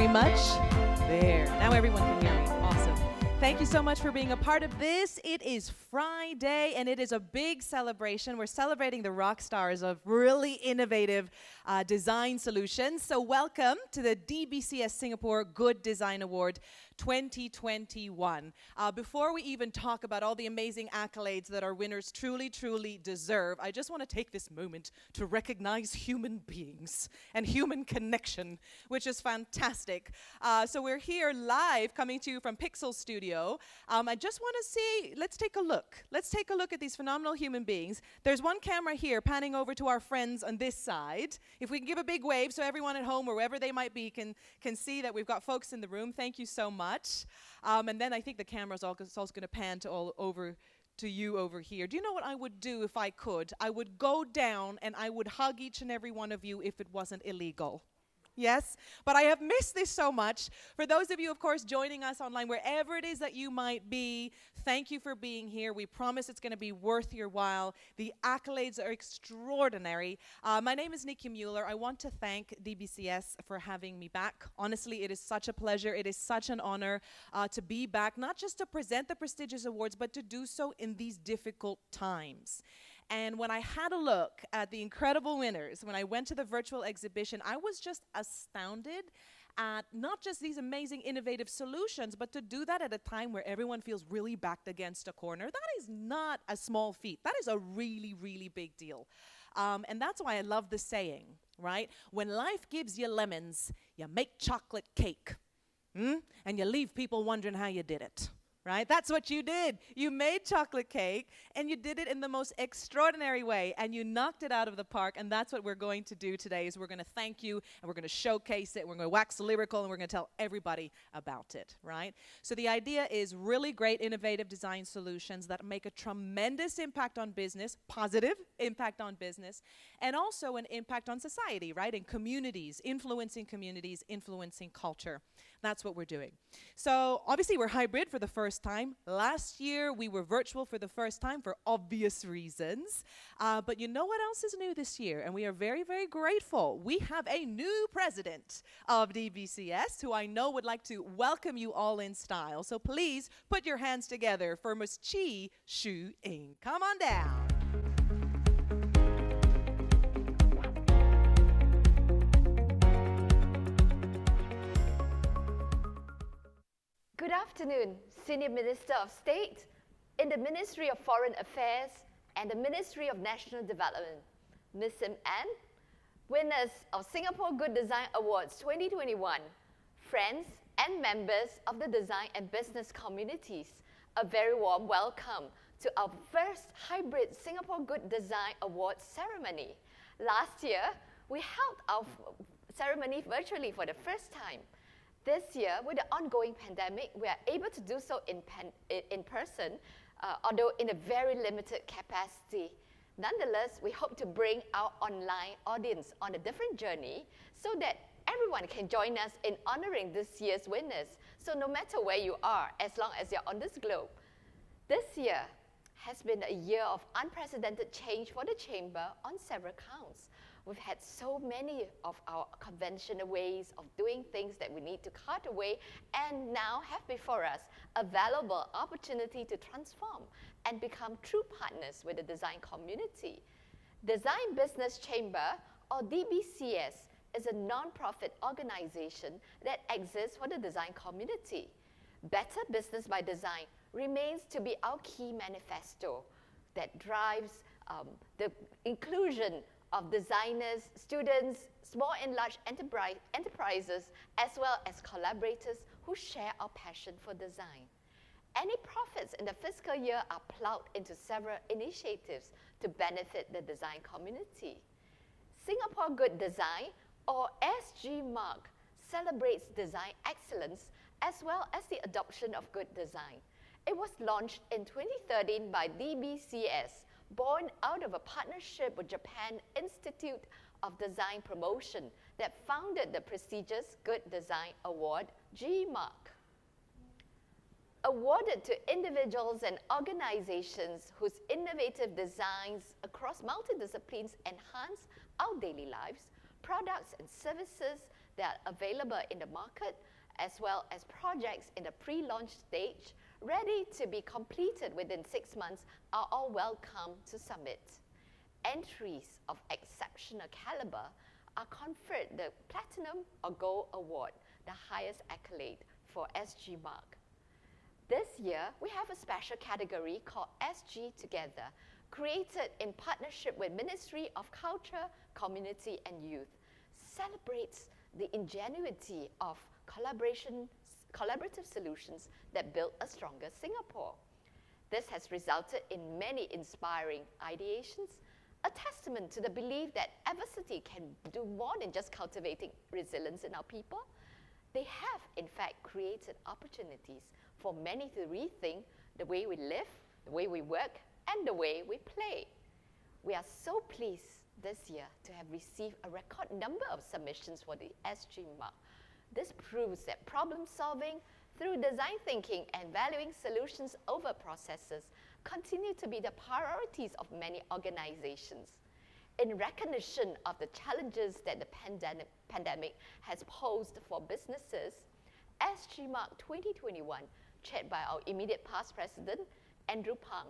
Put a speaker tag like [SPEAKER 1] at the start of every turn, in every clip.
[SPEAKER 1] very much. There. Now everyone can hear me. Awesome. Thank you so much for being a part of this. It is Friday, and it is a big celebration. We're celebrating the rock stars of really innovative design solutions. So welcome to the DBCS Singapore Good Design Award 2021. Before we even talk about all the amazing accolades that our winners truly deserve, I just want to take this moment to recognize human beings and human connection, which is fantastic. So we're here live, coming to you from Pixel Studio. I just want to see, let's take a look. Let's take a look at these phenomenal human beings. There's one camera here panning over to our friends on this side. If we can give a big wave so everyone at home, or wherever they might be, can see that we've got folks in the room. Thank you so much. And then I think the camera's also going to pan to all over to you over here. Do you know what I would do if I could? I would go down and I would hug each and every one of you if it wasn't illegal. Yes, but I have missed this so much. For those of you, of course, joining us online, wherever it is that you might be, thank you for being here. We promise it's going to be worth your while. The accolades are extraordinary. My name is Nikki Muller. I want to thank DBCS for having me back. Honestly, it is such a pleasure. It is such an honor to be back, not just to present the prestigious awards, but to do so in these difficult times. And when I had a look at the incredible winners, when I went to the virtual exhibition, I was just astounded at not just these amazing innovative solutions, but to do that at a time where everyone feels really backed against a corner. That is not a small feat. That is a really big deal. And that's why I love the saying, right? When life gives you lemons, you make chocolate cake. And you leave people wondering how you did it. Right? That's what you did. You made chocolate cake, and you did it in the most extraordinary way, and you knocked it out of the park, and that's what we're going to do today, is we're going to thank you, and we're going to showcase it, we're going to wax lyrical, and we're going to tell everybody about it, right? So the idea is really great, innovative design solutions that make a tremendous impact on business, positive impact on business, and also an impact on society, right? In communities, influencing culture. That's what we're doing. So obviously we're hybrid for the first time. Last year we were virtual for the first time for obvious reasons. But you know what else is new this year? And we are very grateful. We have a new president of DBCS who I know would like to welcome you all in style. So please put your hands together for Emcee Shu Ing. Come on down.
[SPEAKER 2] Good afternoon, Senior Minister of State in the Ministry of Foreign Affairs and the Ministry of National Development, Ms. Anne, winners of Singapore Good Design Awards 2021, friends and members of the design and business communities, a very warm welcome to our first hybrid Singapore Good Design Awards ceremony. Last year, we held our ceremony virtually for the first time. This year, with the ongoing pandemic, we are able to do so in person, although in a very limited capacity. Nonetheless, we hope to bring our online audience on a different journey so that everyone can join us in honoring this year's winners. So no matter where you are, as long as you're on this globe. This year has been a year of unprecedented change for the Chamber on several counts. We've had so many of our conventional ways of doing things that we need to cut away, and now have before us a valuable opportunity to transform and become true partners with the design community. Design Business Chamber, or DBCS, is a non-profit organization that exists for the design community. Better Business by Design remains to be our key manifesto that drives the inclusion of designers, students, small and large enterprises, as well as collaborators who share our passion for design. Any profits in the fiscal year are plowed into several initiatives to benefit the design community. Singapore Good Design, or SG Mark, celebrates design excellence as well as the adoption of good design. It was launched in 2013 by DBCS, born out of a partnership with Japan Institute of Design Promotion that founded the prestigious Good Design Award, G-Mark. Awarded to individuals and organizations whose innovative designs across multidisciplines enhance our daily lives, products and services, that are available in the market, as well as projects in the pre-launch stage, ready to be completed within 6 months, are all welcome to submit. Entries of exceptional caliber are conferred the Platinum or Gold Award, the highest accolade for SG Mark. This year, we have a special category called SG Together, created in partnership with Ministry of Culture, Community and Youth. Celebrates the ingenuity of collaborative solutions that build a stronger Singapore. This has resulted in many inspiring ideations, a testament to the belief that adversity can do more than just cultivating resilience in our people. They have, in fact, created opportunities for many to rethink the way we live, the way we work, and the way we play. We are so pleased this year to have received a record number of submissions for the SG Mark. This proves that problem solving through design thinking and valuing solutions over processes continue to be the priorities of many organizations. In recognition of the challenges that the pandemic has posed for businesses, SG Mark 2021, chaired by our immediate past president, Andrew Pang,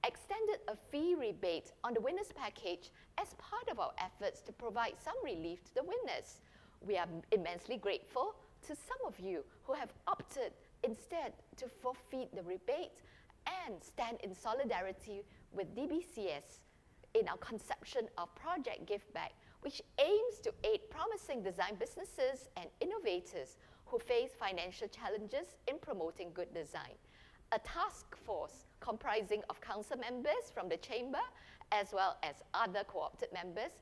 [SPEAKER 2] extended a fee rebate on the winners package as part of our efforts to provide some relief to the winners. We are immensely grateful to some of you who have opted instead to forfeit the rebate and stand in solidarity with DBCS in our conception of Project Give Back, which aims to aid promising design businesses and innovators who face financial challenges in promoting good design. A task force comprising of council members from the chamber as well as other co-opted members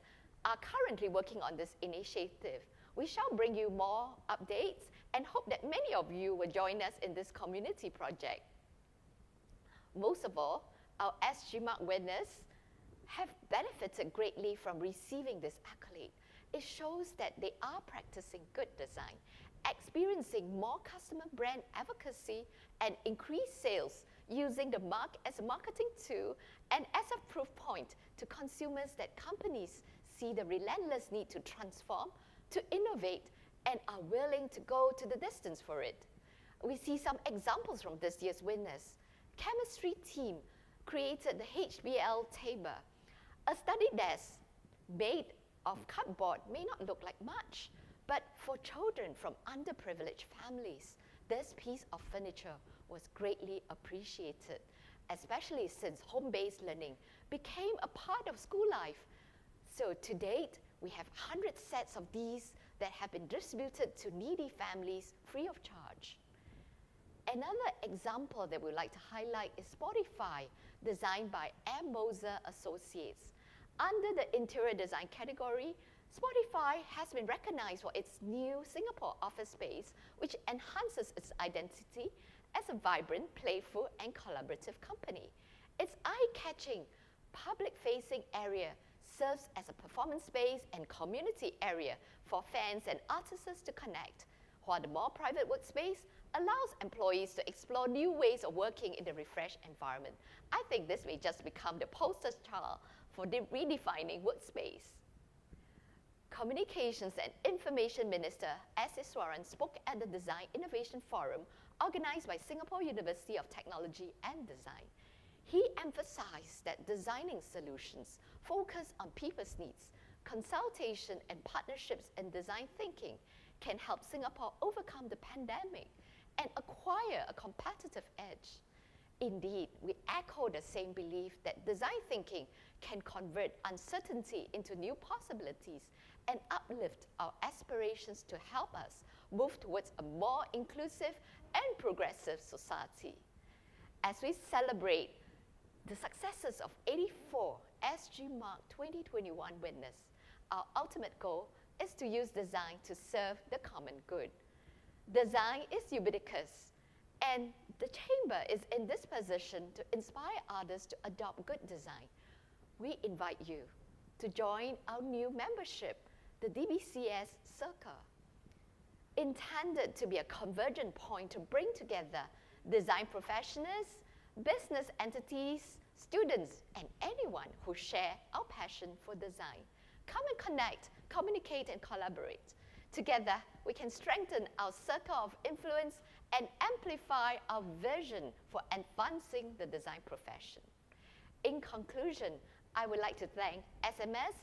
[SPEAKER 2] are currently working on this initiative. We shall bring you more updates and hope that many of you will join us in this community project. Most of all, our SG Mark winners have benefited greatly from receiving this accolade. It shows that they are practicing good design, experiencing more customer brand advocacy and increased sales using the mark as a marketing tool and as a proof point to consumers that companies see the relentless need to transform, to innovate, and are willing to go to the distance for it. We see some examples from this year's winners. Chemistry team created the HBL table, a study desk made of cardboard may not look like much, but for children from underprivileged families, this piece of furniture was greatly appreciated, especially since home-based learning became a part of school life. So to date, we have 100 sets of these that have been distributed to needy families free of charge. Another example that we'd like to highlight is Spotify, designed by M. Moser Associates. Under the interior design category, Spotify has been recognized for its new Singapore office space, which enhances its identity as a vibrant, playful, and collaborative company. Its eye-catching, public-facing area serves as a performance space and community area for fans and artists to connect, while the more private workspace allows employees to explore new ways of working in the refreshed environment. I think this may just become the poster child for redefining workspace. Communications and Information Minister S. Iswaran spoke at the Design Innovation Forum organized by Singapore University of Technology and Design. He emphasized that designing solutions focus on people's needs, consultation and partnerships in design thinking can help Singapore overcome the pandemic and acquire a competitive edge. Indeed, we echo the same belief that design thinking can convert uncertainty into new possibilities and uplift our aspirations to help us move towards a more inclusive and progressive society. As we celebrate the successes of 84 SG Mark 2021 winners, our ultimate goal is to use design to serve the common good. Design is ubiquitous, and the Chamber is in this position to inspire others to adopt good design. We invite you to join our new membership, the DBCS Circle. Intended to be a convergent point to bring together design professionals, business entities, students, and anyone who share our passion for design. Come and connect, communicate, and collaborate. Together, we can strengthen our circle of influence and amplify our vision for advancing the design profession. In conclusion, I would like to thank SMS,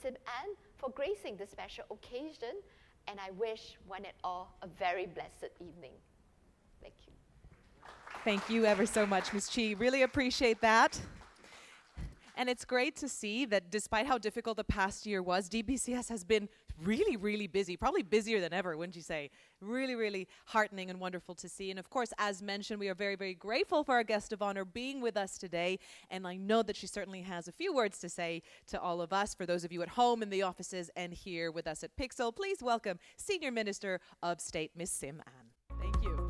[SPEAKER 2] SIM-An for gracing this special occasion, and I wish one and all a very blessed evening. Thank you.
[SPEAKER 1] Thank you ever so much, Ms. Chi. Really appreciate that. And it's great to see that despite how difficult the past year was, DBCS has been really, really busy, probably busier than ever, wouldn't you say? Really, really heartening and wonderful to see. And of course, as mentioned, we are very, very grateful for our guest of honor being with us today. And I know that she certainly has a few words to say to all of us. For those of you at home, in the offices, and here with us at Pixel, please welcome Senior Minister of State, Ms. Sim-An. Thank you.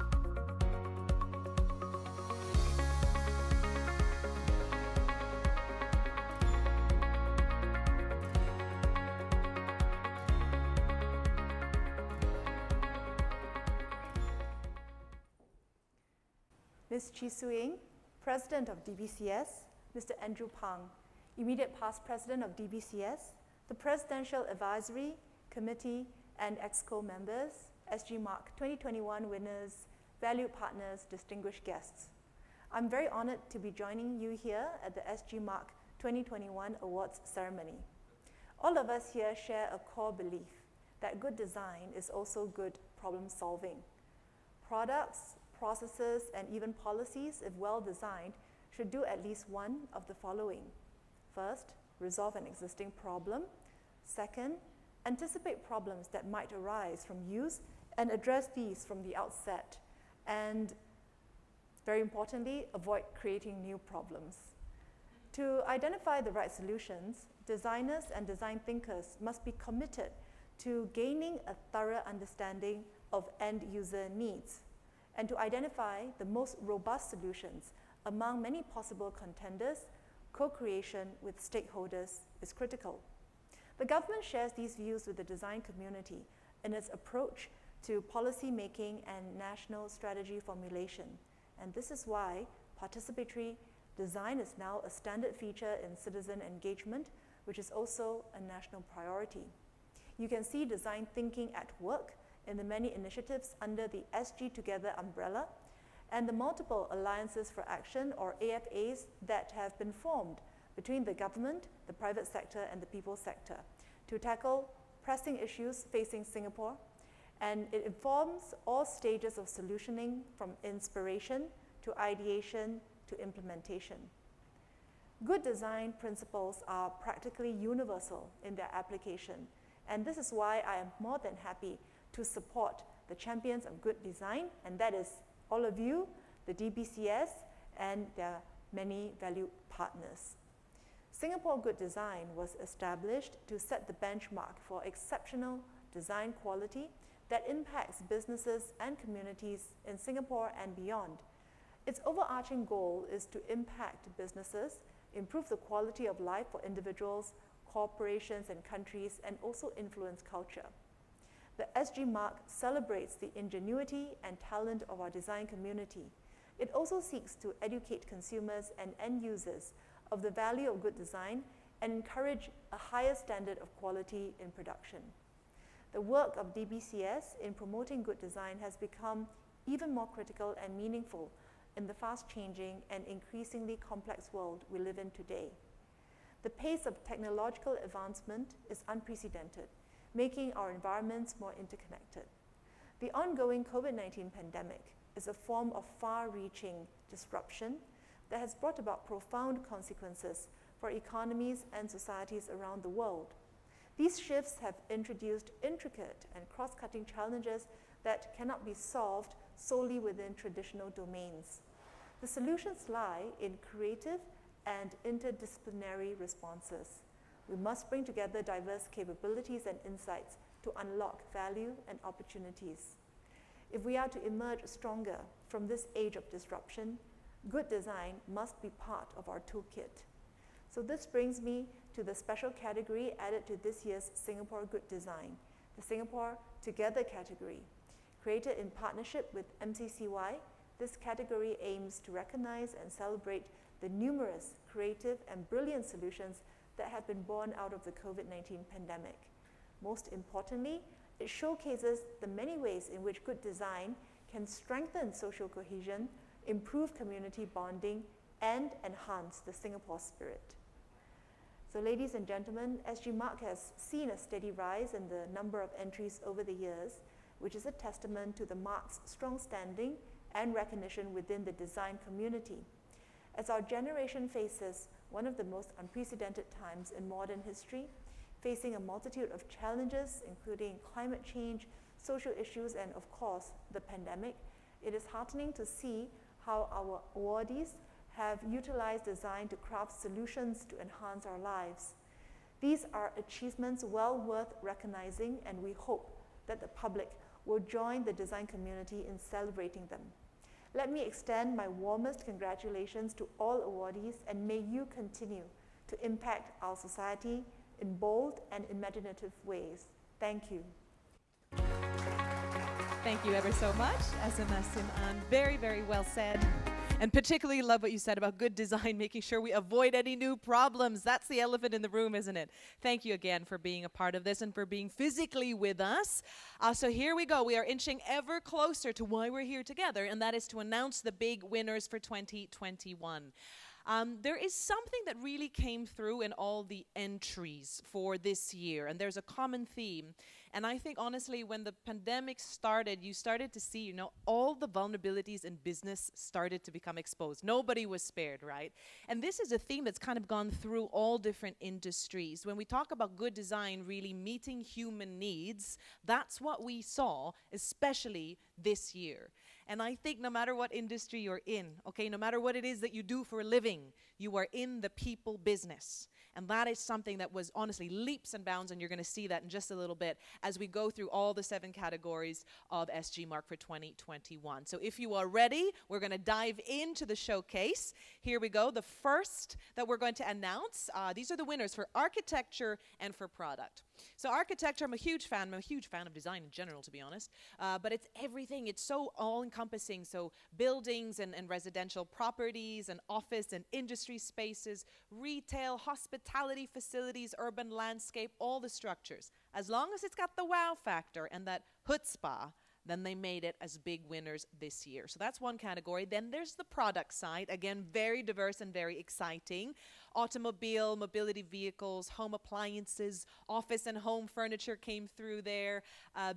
[SPEAKER 3] Ms. Chi Su-Ying, President of DBCS, Mr. Andrew Pang, Immediate Past President of DBCS, the Presidential Advisory Committee and EXCO members, SG Mark 2021 winners, valued partners, distinguished guests. I'm very honored to be joining you here at the SG Mark 2021 Awards ceremony. All of us here share a core belief that good design is also good problem solving. Products, processes, and even policies, if well designed, should do at least one of the following. First, resolve an existing problem. Second, anticipate problems that might arise from use and address these from the outset. And very importantly, avoid creating new problems. To identify the right solutions, designers and design thinkers must be committed to gaining a thorough understanding of end user needs, and to identify the most robust solutions among many possible contenders. Co-creation with stakeholders is critical. The government shares these views with the design community in its approach to policy making and national strategy formulation. And this is why participatory design is now a standard feature in citizen engagement, which is also a national priority. You can see design thinking at work in the many initiatives under the SG Together umbrella and the multiple Alliances for Action, or AFAs, that have been formed between the government, the private sector, and the people sector to tackle pressing issues facing Singapore. And it informs all stages of solutioning, from inspiration to ideation to implementation. Good design principles are practically universal in their application, and this is why I am more than happy to support the champions of good design, and that is all of you, the DBCS, and their many valued partners. Singapore Good Design was established to set the benchmark for exceptional design quality that impacts businesses and communities in Singapore and beyond. Its overarching goal is to impact businesses, improve the quality of life for individuals, corporations, and countries, and also influence culture. The SG Mark celebrates the ingenuity and talent of our design community. It also seeks to educate consumers and end users of the value of good design and encourage a higher standard of quality in production. The work of DBCS in promoting good design has become even more critical and meaningful in the fast-changing and increasingly complex world we live in today. The pace of technological advancement is unprecedented, making our environments more interconnected. The ongoing COVID-19 pandemic is a form of far-reaching disruption that has brought about profound consequences for economies and societies around the world. These shifts have introduced intricate and cross-cutting challenges that cannot be solved solely within traditional domains. The solutions lie in creative and interdisciplinary responses. We must bring together diverse capabilities and insights to unlock value and opportunities. If we are to emerge stronger from this age of disruption, good design must be part of our toolkit. So this brings me to the special category added to this year's Singapore Good Design, the Singapore Together category. Created in partnership with MCCY, this category aims to recognize and celebrate the numerous creative and brilliant solutions that have been born out of the COVID-19 pandemic. Most importantly, It showcases the many ways in which good design can strengthen social cohesion, improve community bonding, and enhance the Singapore spirit. So ladies and gentlemen, SG Mark has seen a steady rise in the number of entries over the years, which is a testament to the Mark's strong standing and recognition within the design community. As our generation faces one of the most unprecedented times in modern history, facing a multitude of challenges, including climate change, social issues, and of course, the pandemic, it is heartening to see how our awardees have utilized design to craft solutions to enhance our lives. These are achievements well worth recognizing, and we hope that the public will join the design community in celebrating them. Let me extend my warmest congratulations to all awardees, and may you continue to impact our society in bold and imaginative ways. Thank you.
[SPEAKER 1] Thank you ever so much, SMS Sim'an. Very, very well said. And particularly love what you said about good design, making sure we avoid any new problems. That's the elephant in the room, isn't it? Thank you again for being a part of this and for being physically with us. So here we go. We are inching ever closer to why we're here together, and that is to announce the big winners for 2021. There is something that really came through in all the entries for this year, and there's a common theme. And I think, honestly, when the pandemic started, you started to see, all the vulnerabilities in business started to become exposed. Nobody was spared, right? And this is a theme that's kind of gone through all different industries. When we talk about good design really meeting human needs, that's what we saw, especially this year. And I think no matter what industry you're in, okay, no matter what it is that you do for a living, you are in the people business. And that is something that was honestly leaps and bounds, and you're going to see that in just a little bit as we go through all the 7 categories of SG Mark for 2021. So if you are ready, we're going to dive into the showcase. Here we go. The first that we're going to announce, these are the winners for architecture and for product. So architecture, I'm a huge fan. I'm a huge fan of design in general, to be honest. But it's everything. It's so all-encompassing. So buildings and residential properties and office and industry spaces, retail, hospitality facilities, urban landscape, all the structures. As long as it's got the wow factor and that chutzpah, then they made it as big winners this year. So that's one category. Then there's the product side. Again, very diverse and very exciting. Automobile, mobility vehicles, home appliances, office and home furniture came through there.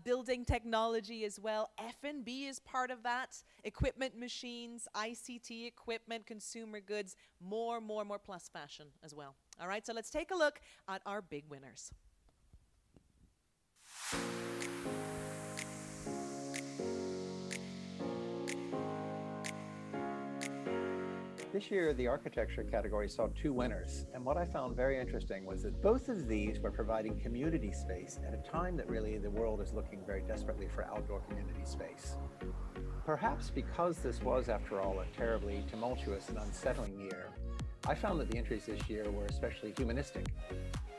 [SPEAKER 1] Building technology as well. F&B is part of that. Equipment machines, ICT equipment, consumer goods, more plus fashion as well. All right, so let's take a look at our big winners.
[SPEAKER 4] This year, the architecture category saw 2 winners, and what I found very interesting was that both of these were providing community space at a time that really the world is looking very desperately for outdoor community space. Perhaps because this was, after all, a terribly tumultuous and unsettling year, I found that the entries this year were especially humanistic.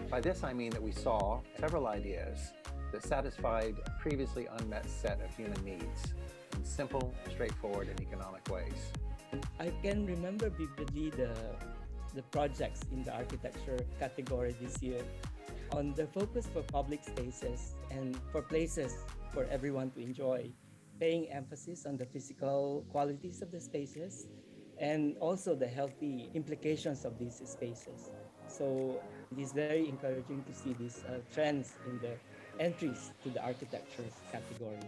[SPEAKER 4] By this I mean that we saw several ideas that satisfied a previously unmet set of human needs in simple, straightforward, and economic ways.
[SPEAKER 5] I can remember vividly the projects in the architecture category this year on the focus for public spaces and for places for everyone to enjoy, paying emphasis on the physical qualities of the spaces and also the healthy implications of these spaces. So it is very encouraging to see these trends in the entries to the architecture category.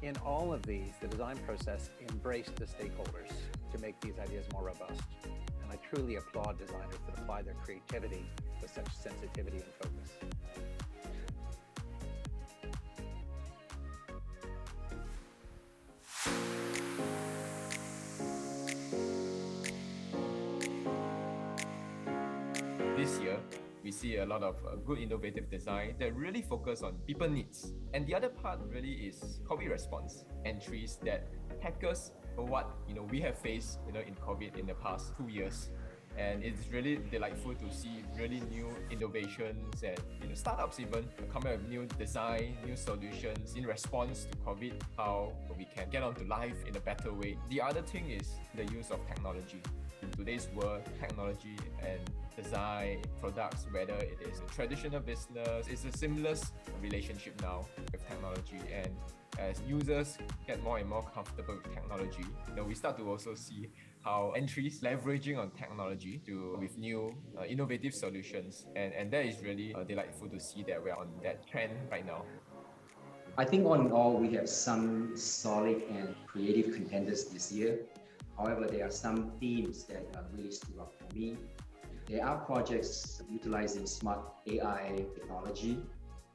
[SPEAKER 4] In all of these, the design process embraced the stakeholders to make these ideas more robust. And I truly applaud designers that apply their creativity with such sensitivity and focus.
[SPEAKER 6] This year, we see a lot of good innovative design that really focus on people needs. And the other part really is COVID response entries that tackles what we have faced in COVID in the past 2 years. And it's really delightful to see really new innovations and startups even come up with new design, new solutions in response to COVID, how we can get on to life in a better way. The other thing is the use of technology. In today's world, technology and design products, whether it is a traditional business, it's a seamless relationship now with technology. technology, and as users get more and more comfortable with technology, we start to also see how entries leveraging on technology with new innovative solutions, and that is really delightful to see that we're on that trend right now.
[SPEAKER 7] I think all in all, we have some solid and creative contenders this year. However, there are some themes that really stood out for me. There are projects utilizing smart AI technology,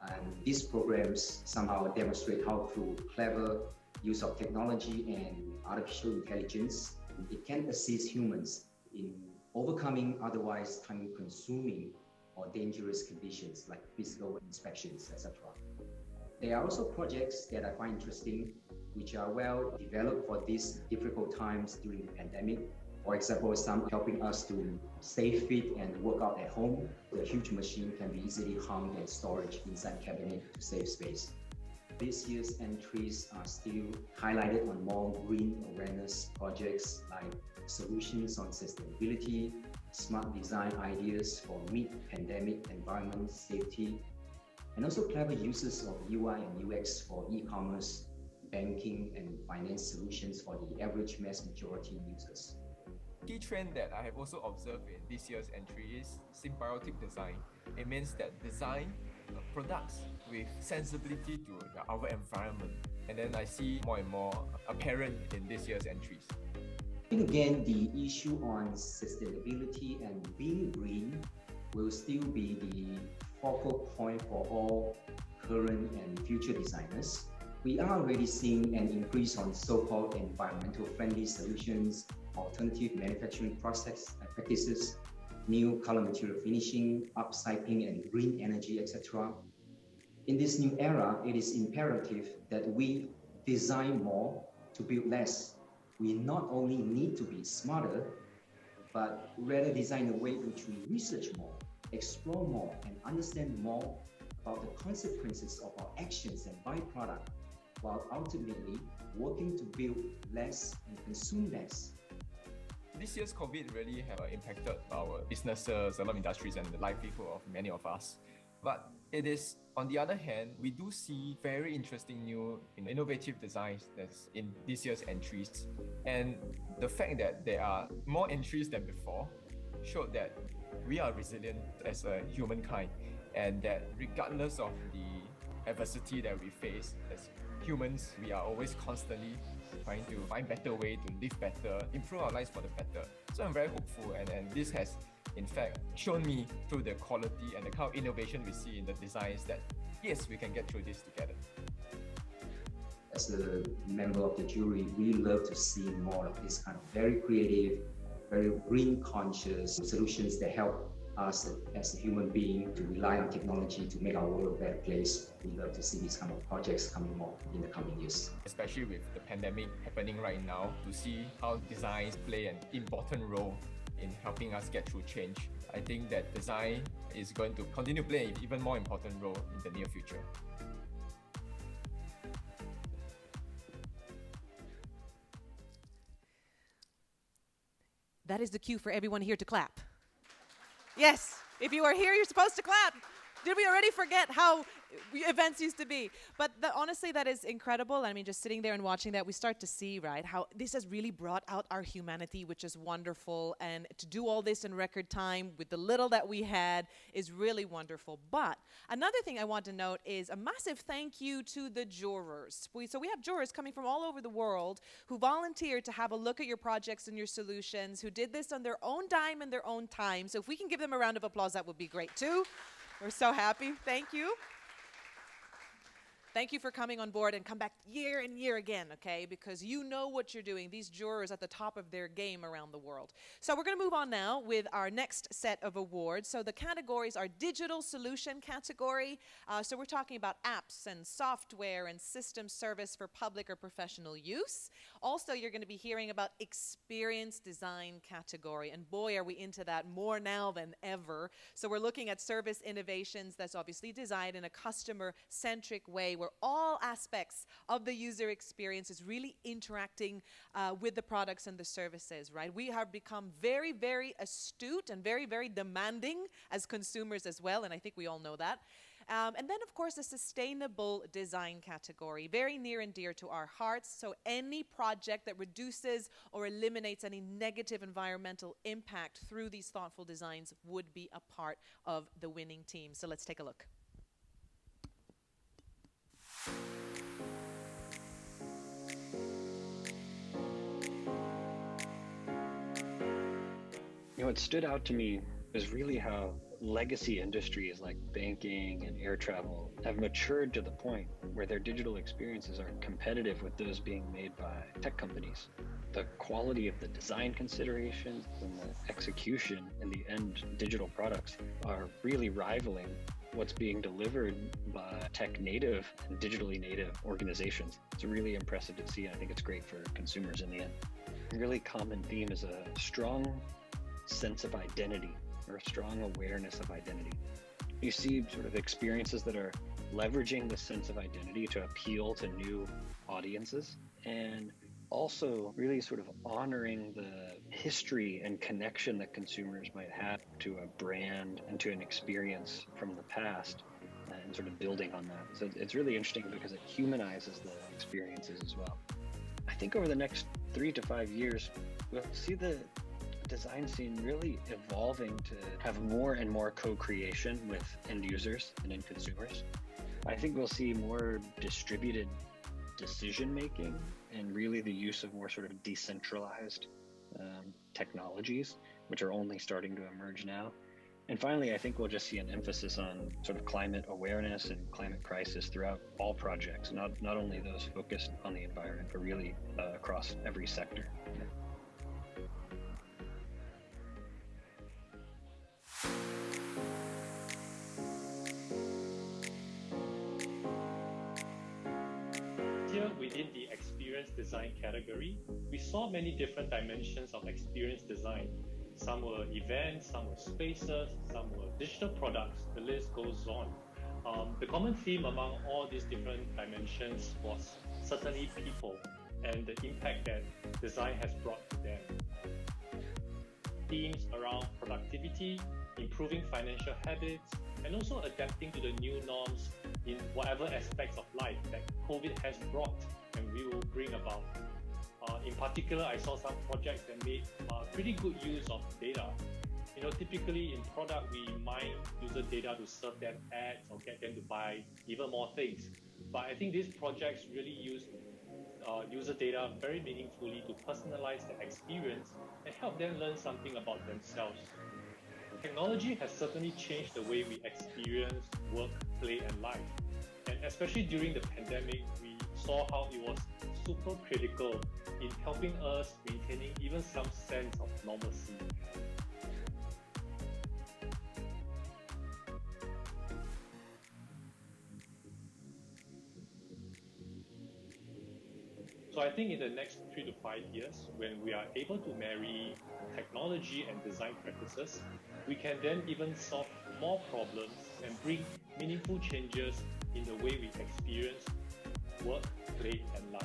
[SPEAKER 7] and these programs somehow demonstrate how through clever use of technology and artificial intelligence, it can assist humans in overcoming otherwise time-consuming or dangerous conditions like physical inspections, etc. There are also projects that I find interesting, which are well developed for these difficult times during the pandemic. For example, some helping us to stay fit and work out at home. The huge machine can be easily hung and stored inside cabinet to save space. This year's entries are still highlighted on more green awareness projects like solutions on sustainability, smart design ideas for mid-pandemic environment safety, and also clever uses of UI and UX for e-commerce, banking, and finance solutions for the average mass majority users.
[SPEAKER 6] Key trend that I have also observed in this year's entry is symbiotic design. It means that design products with sensibility to our environment. And then I see more and more apparent in this year's entries.
[SPEAKER 7] I think again, the issue on sustainability and being green will still be the focal point for all current and future designers. We are already seeing an increase on so-called environmental friendly solutions, alternative manufacturing process practices, new color material finishing, upcycling and green energy, etc. In this new era, it is imperative that we design more to build less. We not only need to be smarter, but rather design a way in which we research more, explore more, and understand more about the consequences of our actions and byproduct, while ultimately working to build less and consume less.
[SPEAKER 6] This year's COVID really have impacted our businesses, a lot of industries, and the livelihood of many of us. But it is, on the other hand, we do see very interesting new innovative designs that's in this year's entries. And the fact that there are more entries than before showed that we are resilient as a humankind, and that regardless of the adversity that we face as humans, we are always constantly trying to find better way to live better, improve our lives for the better. So I'm very hopeful, and this has in fact shown me through the quality and the kind of innovation we see in the designs that yes, we can get through this together.
[SPEAKER 7] As a member of the jury, we love to see more of this kind of very creative, very green conscious solutions that help us as a human being to rely on technology to make our world a better place. We love to see these kind of projects coming more in the coming years.
[SPEAKER 6] Especially with the pandemic happening right now, to see how designs play an important role in helping us get through change. I think that design is going to continue to play an even more important role in the near future.
[SPEAKER 1] That is the cue for everyone here to clap. Yes, if you are here, you're supposed to clap. Did we already forget how events used to be? But honestly, that is incredible. I mean, just sitting there and watching that, we start to see, right, how this has really brought out our humanity, which is wonderful. And to do all this in record time with the little that we had is really wonderful. But another thing I want to note is a massive thank you to the jurors. So we have jurors coming from all over the world who volunteered to have a look at your projects and your solutions, who did this on their own dime and their own time. So if we can give them a round of applause, that would be great too. We're so happy. Thank you. Thank you for coming on board, and come back year and year again, okay? Because you know what you're doing. These jurors at the top of their game around the world. So we're going to move on now with our next set of awards. So the categories are digital solution category. So we're talking about apps and software and system service for public or professional use. Also, you're going to be hearing about experience design category. And boy, are we into that more now than ever. So we're looking at service innovations that's obviously designed in a customer-centric way, where all aspects of the user experience is really interacting with the products and the services, right? We have become very, very astute and very, very demanding as consumers as well, and I think we all know that. And then, of course, the sustainable design category, very near and dear to our hearts. So any project that reduces or eliminates any negative environmental impact through these thoughtful designs would be a part of the winning team. So let's take a look.
[SPEAKER 8] What stood out to me is really how legacy industries like banking and air travel have matured to the point where their digital experiences are competitive with those being made by tech companies. The quality of the design considerations and the execution in the end digital products are really rivaling what's being delivered by tech native and digitally native organizations. It's really impressive to see. I think it's great for consumers in the end. A really common theme is a strong sense of identity or a strong awareness of identity. You see sort of experiences that are leveraging the sense of identity to appeal to new audiences and also really sort of honoring the history and connection that consumers might have to a brand and to an experience from the past and sort of building on that. So it's really interesting because it humanizes the experiences as well. I think over the next 3 to 5 years, we'll see the design scene really evolving to have more and more co-creation with end users and end consumers. I think we'll see more distributed decision making and really the use of more sort of decentralized technologies, which are only starting to emerge now. And finally, I think we'll just see an emphasis on sort of climate awareness and climate crisis throughout all projects, not only those focused on the environment, but really across every sector.
[SPEAKER 9] Here within the experience design category, we saw many different dimensions of experience design. Some were events, some were spaces, some were digital products, the list goes on. The common theme among all these different dimensions was certainly people and the impact that design has brought to them. Themes around productivity, improving financial habits, and also adapting to the new norms in whatever aspects of life that COVID has brought and we will bring about. In particular, I saw some projects that made pretty good use of data. Typically in product, we mine user data to serve them ads or get them to buy even more things. But I think these projects really use user data very meaningfully to personalize the experience and help them learn something about themselves. Technology has certainly changed the way we experience work, play, and life. And especially during the pandemic, we saw how it was super critical in helping us maintaining even some sense of normalcy. So I think in the next 3 to 5 years, when we are able to marry technology and design practices, we can then even solve more problems and bring meaningful changes in the way we experience work, play, and life.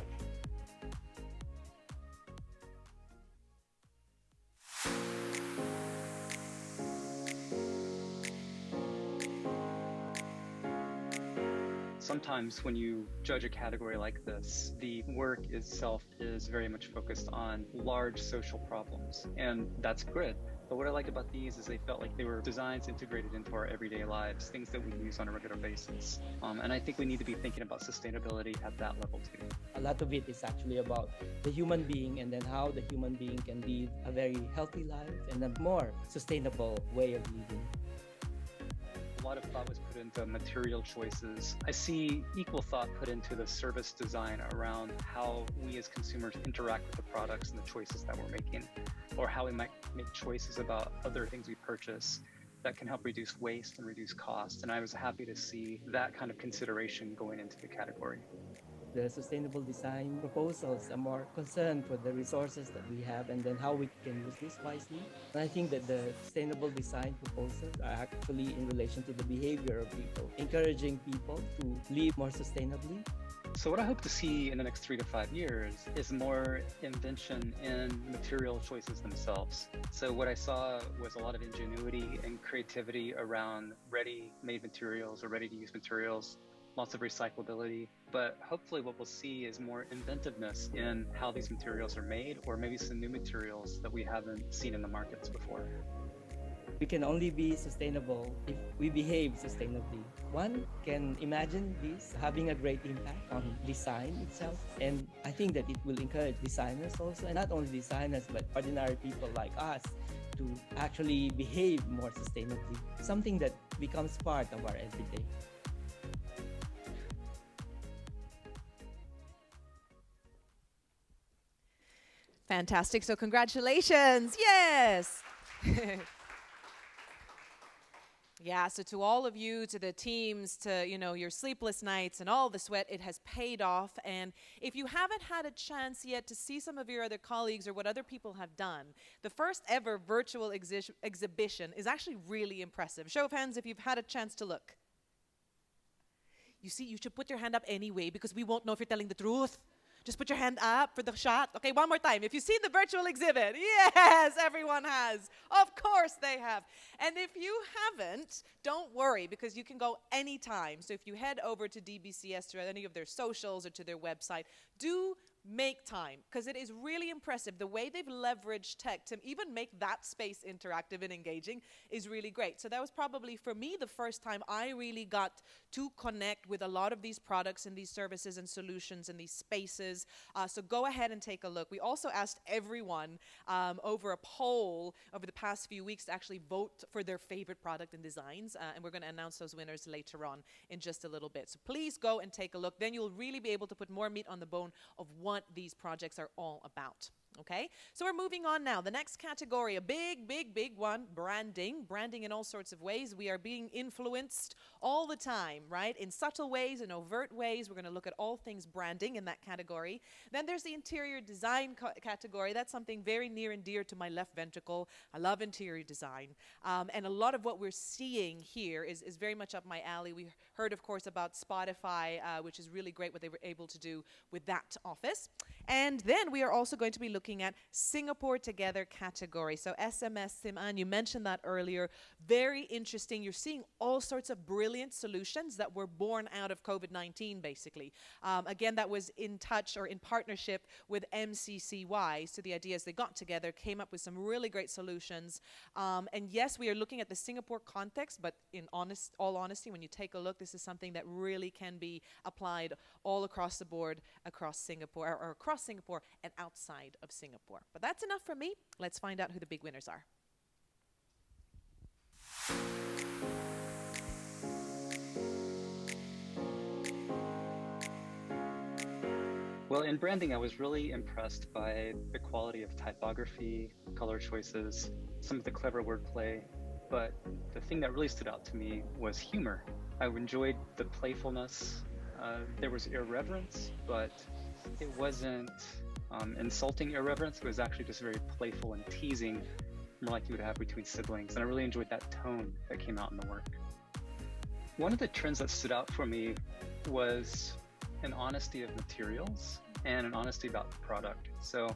[SPEAKER 10] Sometimes when you judge a category like this, the work itself is very much focused on large social problems, and that's good. But what I like about these is they felt like they were designs integrated into our everyday lives, things that we use on a regular basis. And I think we need to be thinking about sustainability at that level too.
[SPEAKER 5] A lot of it is actually about the human being and then how the human being can lead a very healthy life and a more sustainable way of living.
[SPEAKER 10] A lot of thought was put into material choices. I see equal thought put into the service design around how we as consumers interact with the products and the choices that we're making, or how we might make choices about other things we purchase that can help reduce waste and reduce cost. And I was happy to see that kind of consideration going into the category.
[SPEAKER 5] The sustainable design proposals are more concerned for the resources that we have and then how we can use this wisely. And I think that the sustainable design proposals are actually in relation to the behavior of people, encouraging people to live more sustainably
[SPEAKER 10] So what I hope to see in the next 3 to 5 years is more invention in material choices themselves. So what I saw was a lot of ingenuity and creativity around ready-made materials or ready-to-use materials, lots of recyclability. But hopefully what we'll see is more inventiveness in how these materials are made, or maybe some new materials that we haven't seen in the markets before.
[SPEAKER 5] We can only be sustainable if we behave sustainably. One can imagine this having a great impact on design itself. And I think that it will encourage designers also, and not only designers, but ordinary people like us to actually behave more sustainably. Something that becomes part of our everyday.
[SPEAKER 1] Fantastic. So congratulations. Yes. Yeah, so to all of you, to the teams, to, you know, your sleepless nights and all the sweat, it has paid off. And if you haven't had a chance yet to see some of your other colleagues or what other people have done, the first ever virtual exhibition is actually really impressive. Show of hands if you've had a chance to look. You see, you should put your hand up anyway because we won't know if you're telling the truth. Just put your hand up for the shot. Okay, one more time. If you've seen the virtual exhibit, yes, everyone has. Of course they have. And if you haven't, don't worry, because you can go anytime. So if you head over to DBCS, to any of their socials or to their website, do make time, because it is really impressive. The way they've leveraged tech to even make that space interactive and engaging is really great. So that was probably, for me, the first time I really got to connect with a lot of these products and these services and solutions and these spaces. So go ahead and take a look. We also asked everyone over a poll over the past few weeks to actually vote for their favorite product and designs, and we're going to announce those winners later on in just a little bit. So please go and take a look. Then you'll really be able to put more meat on the bone of what these projects are all about. Okay, so we're moving on now. The next category, a big one, branding. Branding in all sorts of ways. We are being influenced all the time, right? In subtle ways, in overt ways. We're going to look at all things branding in that category. Then there's the interior design category. That's something very near and dear to my left ventricle. I love interior design. And a lot of what we're seeing here is very much up my alley. We heard, of course, about Spotify, which is really great what they were able to do with that office. And then we are also going to be looking at Singapore Together category. So SMS, Siman, you mentioned that earlier. Very interesting. You're seeing all sorts of brilliant solutions that were born out of COVID-19, basically. Again, that was in touch or in partnership with MCCY. So the idea is they got together, came up with some really great solutions. And yes, we are looking at the Singapore context, but in all honesty, when you take a look, this is something that really can be applied all across the board, across Singapore, or across Singapore and outside of Singapore. But that's enough from me. Let's find out who the big winners are.
[SPEAKER 10] Well, in branding, I was really impressed by the quality of typography, color choices, some of the clever wordplay, but the thing that really stood out to me was humor. I enjoyed the playfulness. There was irreverence, but it wasn't insulting irreverence. It was actually just very playful and teasing, more like you would have between siblings. And I really enjoyed that tone that came out in the work. One of the trends that stood out for me was an honesty of materials and an honesty about the product. So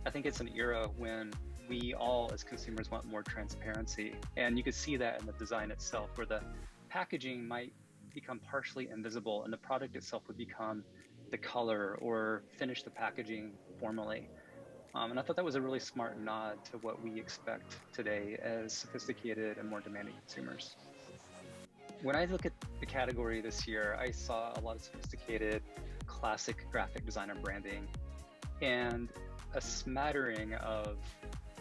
[SPEAKER 10] I think it's an era when we all as consumers want more transparency. And you could see that in the design itself, where the packaging might become partially invisible and the product itself would become the color or finish the packaging formally. And I thought that was a really smart nod to what we expect today as sophisticated and more demanding consumers. When I look at the category this year, I saw a lot of sophisticated classic graphic designer branding and a smattering of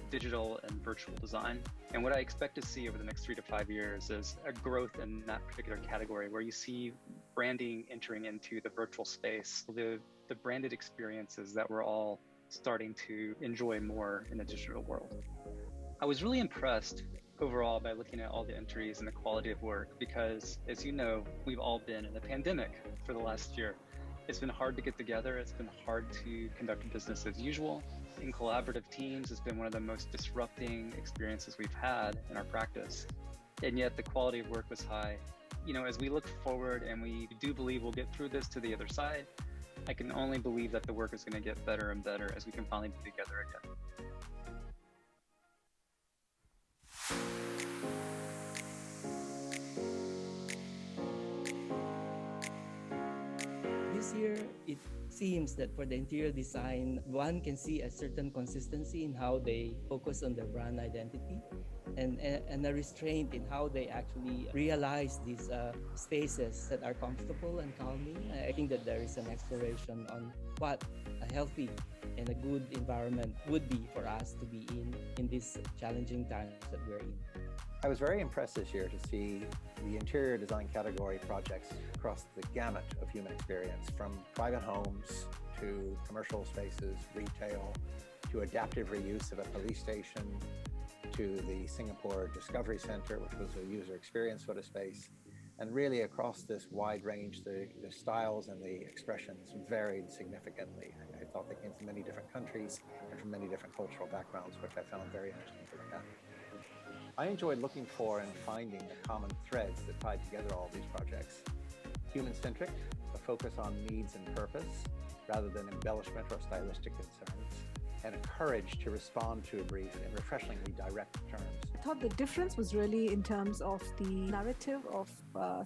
[SPEAKER 10] digital and virtual design. And what I expect to see over the next 3 to 5 years is a growth in that particular category, where you see branding entering into the virtual space, the branded experiences that we're all starting to enjoy more in the digital world. I was really impressed overall by looking at all the entries and the quality of work, because as you know, we've all been in a pandemic for the last year. It's been hard to get together. It's been hard to conduct business as usual. In collaborative teams, it's been one of the most disrupting experiences we've had in our practice. And yet the quality of work was high. You know, as we look forward, and we do believe we'll get through this to the other side, I can only believe that the work is going to get better and better as we can finally be together again.
[SPEAKER 5] This year, it seems that for the interior design, one can see a certain consistency in how they focus on their brand identity and a restraint in how they actually realize these spaces that are comfortable and calming. I think that there is an exploration on what a healthy and a good environment would be for us to be in these challenging times that we're in.
[SPEAKER 4] I was very impressed this year to see the interior design category projects across the gamut of human experience, from private homes to commercial spaces, retail, to adaptive reuse of a police station, to the Singapore Discovery Center, which was a user experience sort of space. And really across this wide range, the styles and the expressions varied significantly. I thought they came from many different countries and from many different cultural backgrounds, which I found very interesting to look at. I enjoyed looking for and finding the common threads that tied together all these projects. Human-centric, a focus on needs and purpose, rather than embellishment or stylistic concerns, and a courage to respond to a brief in refreshingly direct terms.
[SPEAKER 11] I thought the difference was really in terms of the narrative of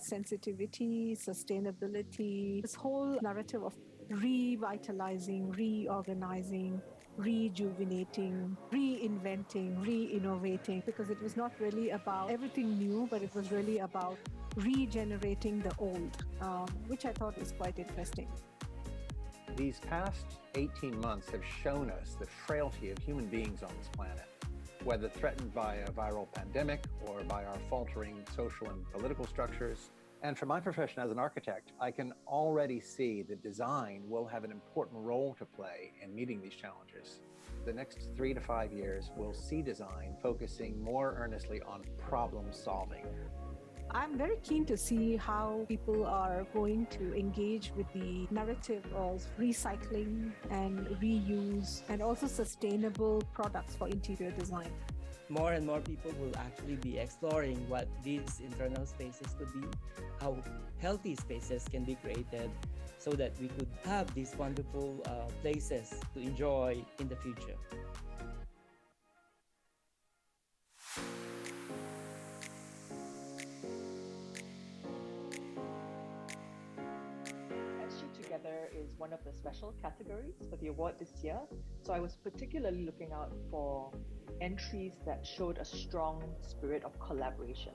[SPEAKER 11] sensitivity, sustainability, this whole narrative of revitalizing, reorganizing, rejuvenating, reinventing, re-innovating, because it was not really about everything new, but it was really about regenerating the old, which I thought was quite interesting.
[SPEAKER 4] These past 18 months have shown us the frailty of human beings on this planet, whether threatened by a viral pandemic or by our faltering social and political structures. And for my profession as an architect, I can already see that design will have an important role to play in meeting these challenges. The next 3 to 5 years will see design focusing more earnestly on problem solving.
[SPEAKER 11] I'm very keen to see how people are going to engage with the narrative of recycling and reuse and also sustainable products for interior design.
[SPEAKER 5] More and more people will actually be exploring what these internal spaces could be, how healthy spaces can be created so that we could have these wonderful places to enjoy in the future.
[SPEAKER 12] Together is one of the special categories for the award this year. So I was particularly looking out for entries that showed a strong spirit of collaboration.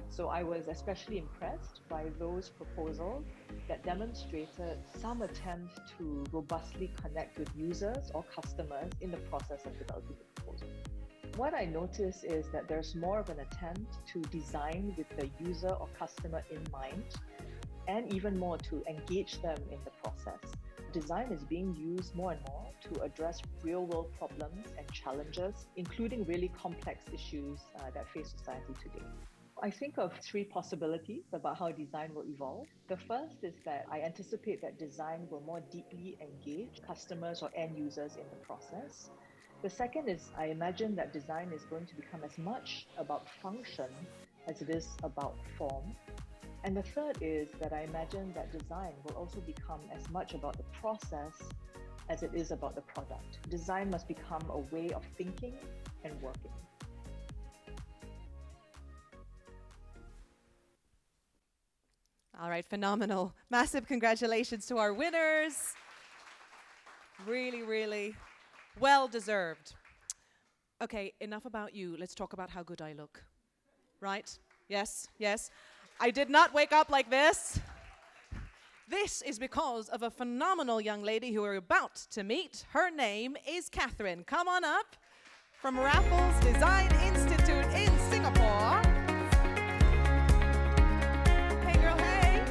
[SPEAKER 12] So I was especially impressed by those proposals that demonstrated some attempt to robustly connect with users or customers in the process of developing the proposal. What I noticed is that there's more of an attempt to design with the user or customer in mind, and even more to engage them in the process. Design is being used more and more to address real-world problems and challenges, including really complex issues that face society today. I think of 3 possibilities about how design will evolve. The first is that I anticipate that design will more deeply engage customers or end users in the process. The second is I imagine that design is going to become as much about function as it is about form. And the third is that I imagine that design will also become as much about the process as it is about the product. Design must become a way of thinking and working.
[SPEAKER 1] All right, phenomenal. Massive congratulations to our winners. Really, really well deserved. Okay, enough about you. Let's talk about how good I look. Right? Yes, yes. I did not wake up like this. This is because of a phenomenal young lady who we're about to meet. Her name is Catherine. Come on up from Raffles Design Institute in Singapore. Hey girl, hey.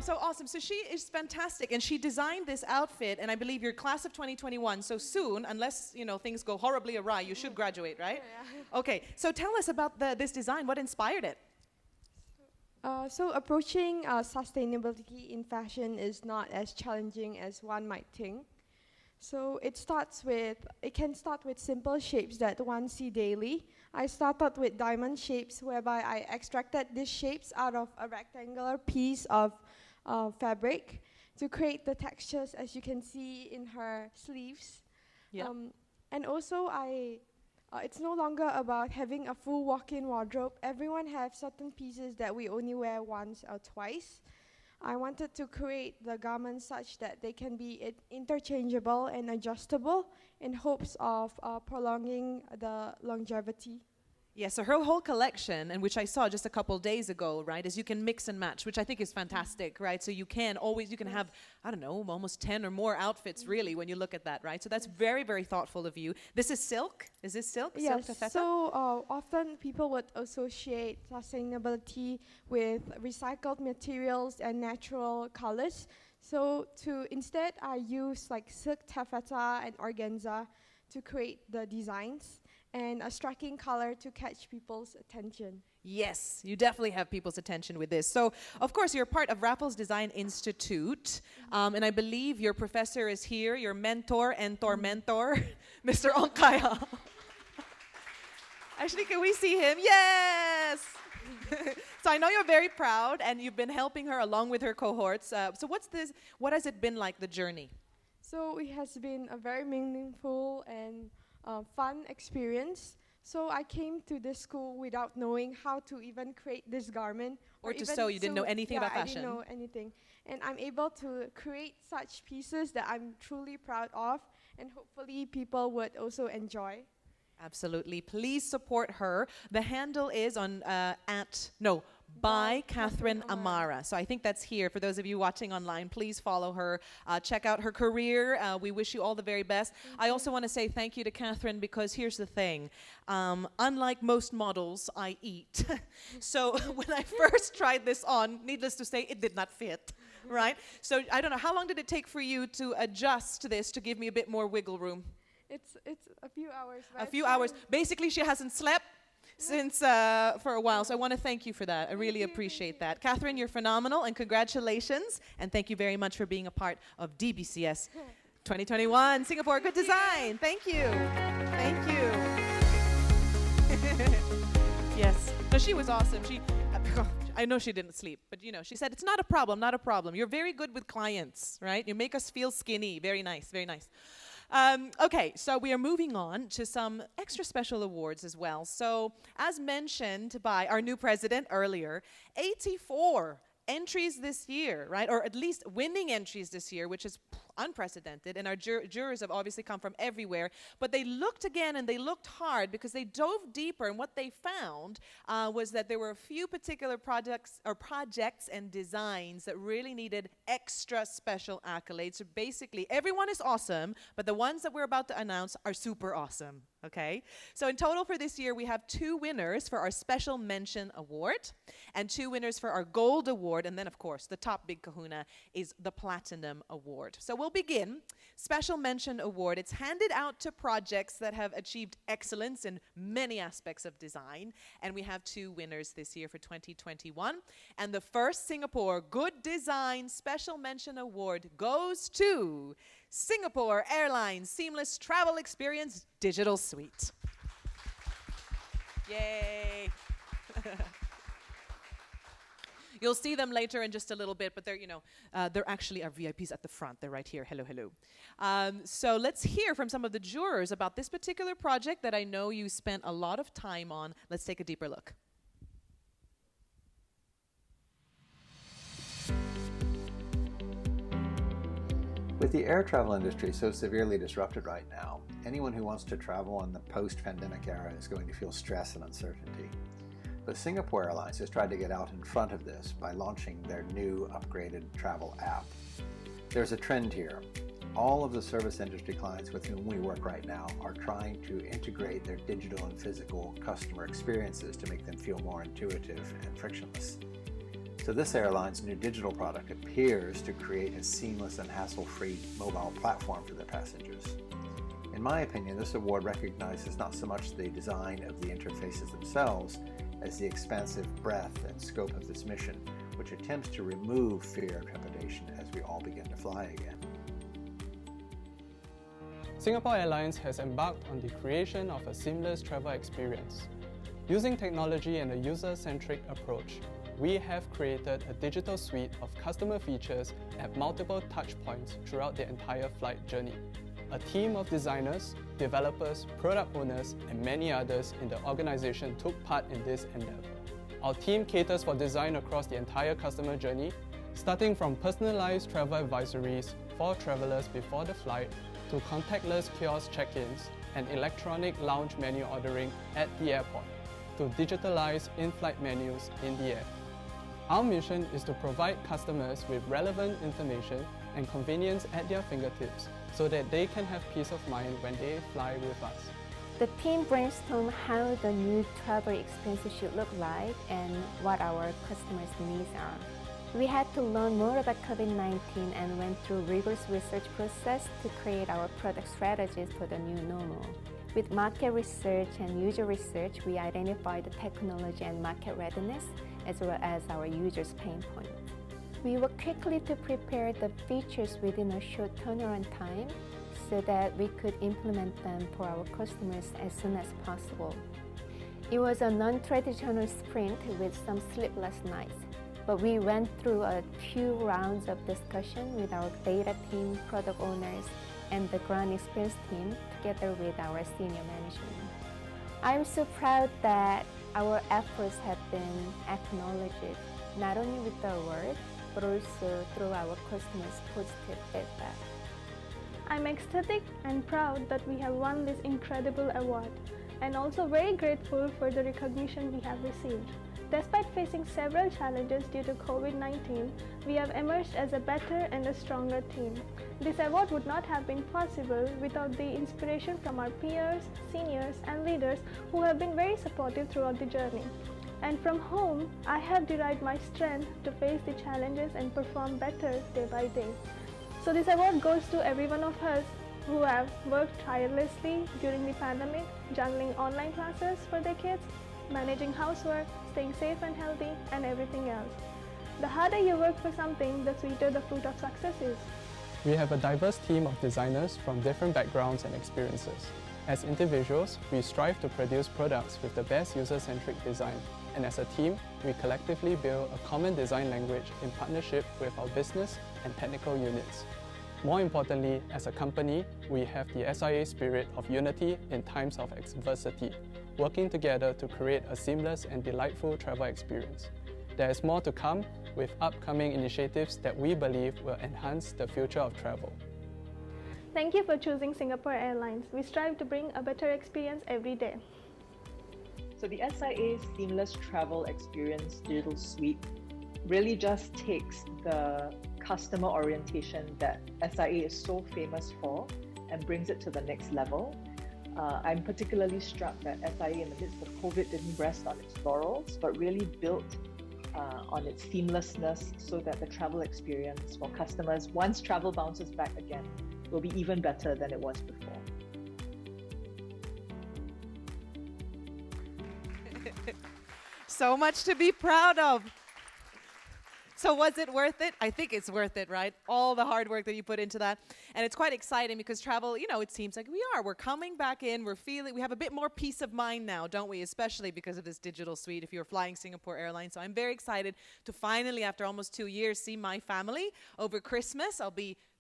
[SPEAKER 1] So awesome. So she is fantastic, and she designed this outfit, and I believe you're class of 2021, so soon, unless things go horribly awry, you should graduate, right? Yeah. Okay, so tell us about this design. What inspired it?
[SPEAKER 13] So approaching sustainability in fashion is not as challenging as one might think. So it can start with simple shapes that one see daily. I started with diamond shapes, whereby I extracted these shapes out of a rectangular piece of fabric. to create the textures as you can see in her sleeves.
[SPEAKER 1] Yeah.
[SPEAKER 13] And also it's no longer about having a full walk-in wardrobe. Everyone has certain pieces that we only wear once or twice. I wanted to create the garments such that they can be interchangeable and adjustable in hopes of prolonging the longevity.
[SPEAKER 1] Yeah, so her whole collection, and which I saw just a couple days ago, right, is you can mix and match, which I think is fantastic, right? So you can have, I don't know, almost 10 or more outfits, really, when you look at that, right? So that's very, very thoughtful of you. This is silk? Is this silk?
[SPEAKER 13] Yes,
[SPEAKER 1] Silk taffeta?
[SPEAKER 13] so often people would associate sustainability with recycled materials and natural colors. So instead, I use like silk taffeta and organza to create the designs, and a striking color to catch people's attention.
[SPEAKER 1] Yes, you definitely have people's attention with this. So, of course, you're part of Raffles Design Institute, and I believe your professor is here, your mentor, Mr. Onkaya. Actually, can we see him? Yes! So I know you're very proud, and you've been helping her along with her cohorts. So what has it been like, the journey?
[SPEAKER 13] So it has been a very meaningful and fun experience. So I came to this school without knowing how to even create this garment.
[SPEAKER 1] Or to sew, you didn't know anything about fashion.
[SPEAKER 13] I didn't know anything. And I'm able to create such pieces that I'm truly proud of, and hopefully people would also enjoy.
[SPEAKER 1] Absolutely. Please support her. The handle is on by Catherine Amara. So I think that's here. For those of you watching online, please follow her. Check out her career. We wish you all the very best. I also want to say thank you to Catherine, because here's the thing. Unlike most models, I eat. So when I first tried this on, needless to say, it did not fit. Right? So I don't know, how long did it take for you to adjust this to give me a bit more wiggle room?
[SPEAKER 13] It's a few hours.
[SPEAKER 1] A few hours. Basically, she hasn't slept since for a while, so I want to thank you for that. I really appreciate that. Catherine, you're phenomenal, and congratulations, and thank you very much for being a part of DBCS 2021 Singapore Good Design. Thank you. Thank you. Yes. No, she was awesome. I know she didn't sleep, but she said, it's not a problem, not a problem. You're very good with clients, right? You make us feel skinny. Very nice, very nice. Okay, so we are moving on to some extra special awards as well. So, as mentioned by our new president earlier, 84 entries this year, right? Or at least winning entries this year, which is unprecedented. And our jurors have obviously come from everywhere. But they looked again, and they looked hard, because they dove deeper. And what they found was that there were a few particular projects and designs that really needed extra special accolades. So basically, everyone is awesome, but the ones that we're about to announce are super awesome. Okay? So in total for this year, we have 2 winners for our Special Mention Award and 2 winners for our Gold Award. And then, of course, the top big kahuna is the Platinum Award. So we'll begin. Special Mention Award. It's handed out to projects that have achieved excellence in many aspects of design. And we have 2 winners this year for 2021. And the first Singapore Good Design Special Mention Award goes to Singapore Airlines Seamless Travel Experience Digital Suite. Yay! You'll see them later in just a little bit, but they're actually our VIPs at the front. They're right here. Hello, hello. So let's hear from some of the jurors about this particular project that I know you spent a lot of time on. Let's take a deeper look.
[SPEAKER 4] With the air travel industry so severely disrupted right now, anyone who wants to travel in the post-pandemic era is going to feel stress and uncertainty. But Singapore Airlines has tried to get out in front of this by launching their new upgraded travel app. There's a trend here. All of the service industry clients with whom we work right now are trying to integrate their digital and physical customer experiences to make them feel more intuitive and frictionless. So this airline's new digital product appears to create a seamless and hassle-free mobile platform for their passengers. In my opinion, this award recognizes not so much the design of the interfaces themselves as the expansive breadth and scope of this mission, which attempts to remove fear and trepidation as we all begin to fly again.
[SPEAKER 14] Singapore Airlines has embarked on the creation of a seamless travel experience. Using technology and a user-centric approach, we have created a digital suite of customer features at multiple touchpoints throughout the entire flight journey. A team of designers, developers, product owners, and many others in the organization took part in this endeavor. Our team caters for design across the entire customer journey, starting from personalized travel advisories for travelers before the flight to contactless kiosk check-ins and electronic lounge menu ordering at the airport, to digitalize in-flight menus in the air. Our mission is to provide customers with relevant information and convenience at their fingertips so that they can have peace of mind when they fly with us.
[SPEAKER 15] The team brainstormed how the new travel experience should look like and what our customers' needs are. We had to learn more about COVID-19 and went through rigorous research process to create our product strategies for the new normal. With market research and user research, we identified the technology and market readiness as well as our users' pain points. We worked quickly to prepare the features within a short turnaround time so that we could implement them for our customers as soon as possible. It was a non-traditional sprint with some sleepless nights, but we went through a few rounds of discussion with our data team, product owners, and the ground experience team together with our senior management. I'm so proud that our efforts have been acknowledged, not only with the award, but also through our customers' positive feedback.
[SPEAKER 16] I'm ecstatic and proud that we have won this incredible award, and also very grateful for the recognition we have received. Despite facing several challenges due to COVID-19, we have emerged as a better and a stronger team. This award would not have been possible without the inspiration from our peers, seniors, and leaders who have been very supportive throughout the journey. And from whom I have derived my strength to face the challenges and perform better day by day. So this award goes to every one of us who have worked tirelessly during the pandemic, juggling online classes for their kids, managing housework, staying safe and healthy, and everything else. The harder you work for something, the sweeter the fruit of success is.
[SPEAKER 14] We have a diverse team of designers from different backgrounds and experiences. As individuals, we strive to produce products with the best user-centric design, and as a team, we collectively build a common design language in partnership with our business and technical units. More importantly, as a company, we have the SIA spirit of unity in times of adversity, working together to create a seamless and delightful travel experience. There is more to come with upcoming initiatives that we believe will enhance the future of travel.
[SPEAKER 16] Thank you for choosing Singapore Airlines. We strive to bring a better experience every day.
[SPEAKER 12] So the SIA Seamless Travel Experience Digital Suite really just takes the customer orientation that SIA is so famous for and brings it to the next level. I'm particularly struck that SIA in the midst of COVID didn't rest on its laurels, but really built on its seamlessness so that the travel experience for customers, once travel bounces back again, will be even better than it was before.
[SPEAKER 1] So much to be proud of. So was it worth it? I think it's worth it, right? All the hard work that you put into that. And it's quite exciting because travel, you know, it seems like we're coming back in, we have a bit more peace of mind now, don't we? Especially because of this digital suite if you're flying Singapore Airlines. So I'm very excited to finally, after almost 2 years, see my family over Christmas.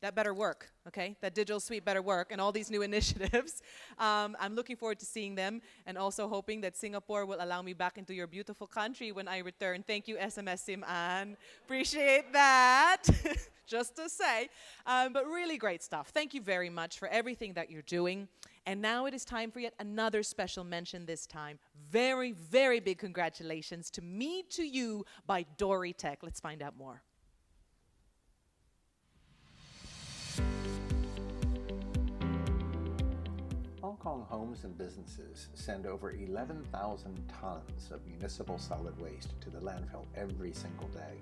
[SPEAKER 1] That better work, okay? That digital suite better work and all these new initiatives. I'm looking forward to seeing them and also hoping that Singapore will allow me back into your beautiful country when I return. Thank you, SMS Sim Ann. Appreciate that, just to say. But really great stuff. Thank you very much for everything that you're doing. And now it is time for yet another special mention this time. Very, very big congratulations to Me to You by Dory Tech. Let's find out more.
[SPEAKER 4] Hong Kong homes and businesses send over 11,000 tons of municipal solid waste to the landfill every single day.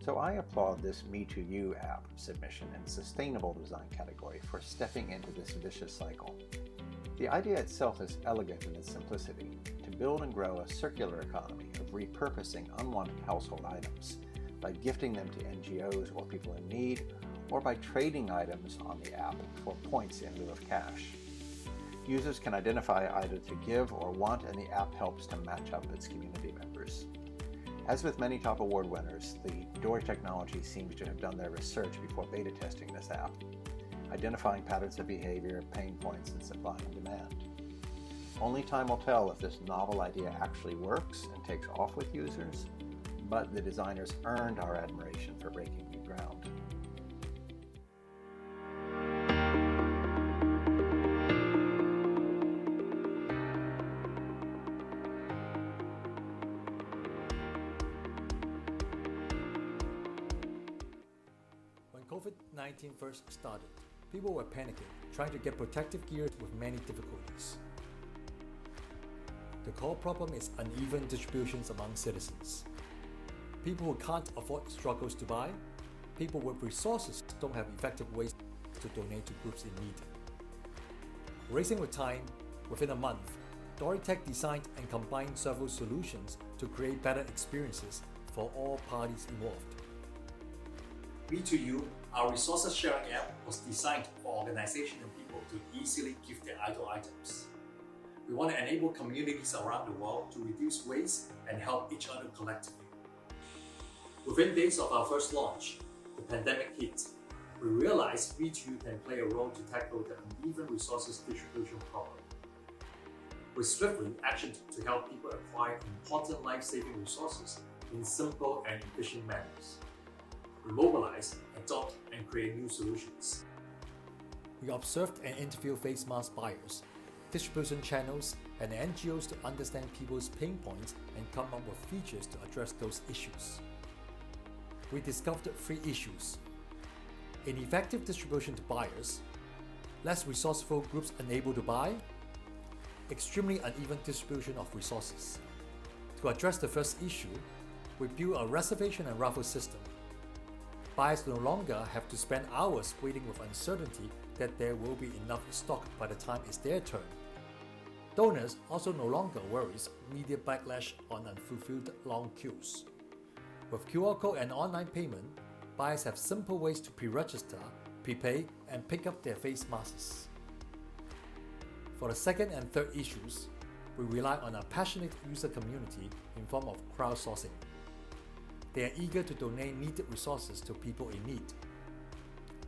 [SPEAKER 4] So I applaud this Me to You app submission in the sustainable design category for stepping into this vicious cycle. The idea itself is elegant in its simplicity, to build and grow a circular economy of repurposing unwanted household items by gifting them to NGOs or people in need, or by trading items on the app for points in lieu of cash. Users can identify either to give or want, and the app helps to match up its community members. As with many top award winners, the Dory technology seems to have done their research before beta testing this app, identifying patterns of behavior, pain points, and supply and demand. Only time will tell if this novel idea actually works and takes off with users, but the designers earned our admiration for breaking new ground.
[SPEAKER 17] When COVID-19 first started, people were panicking, trying to get protective gear with many difficulties. The core problem is uneven distributions among citizens. People who can't afford struggles to buy. People with resources don't have effective ways to donate to groups in need. Racing with time, within a month, Dory Tech designed and combined several solutions to create better experiences for all parties involved. We2U, our resources sharing app, was designed for organizations and people to easily give their idle items. We want to enable communities around the world to reduce waste and help each other collectively. Within days of our first launch, the pandemic hit. We realized We2U can play a role to tackle the uneven resources distribution problem. We swiftly actioned to help people acquire important life-saving resources in simple and efficient manners. We mobilize, adopt, and create new solutions. We observed and interviewed face mask buyers, distribution channels, and NGOs to understand people's pain points and come up with features to address those issues. We discovered 3 issues: ineffective distribution to buyers, less resourceful groups unable to buy, extremely uneven distribution of resources. To address the first issue, we built a reservation and raffle system. Buyers no longer have to spend hours waiting with uncertainty that there will be enough stock by the time it's their turn. Donors also no longer worries media backlash on unfulfilled long queues. With QR code and online payment, buyers have simple ways to pre-register, prepay, and pick up their face masks. For the second and third issues, we rely on a passionate user community in form of crowdsourcing. They are eager to donate needed resources to people in need.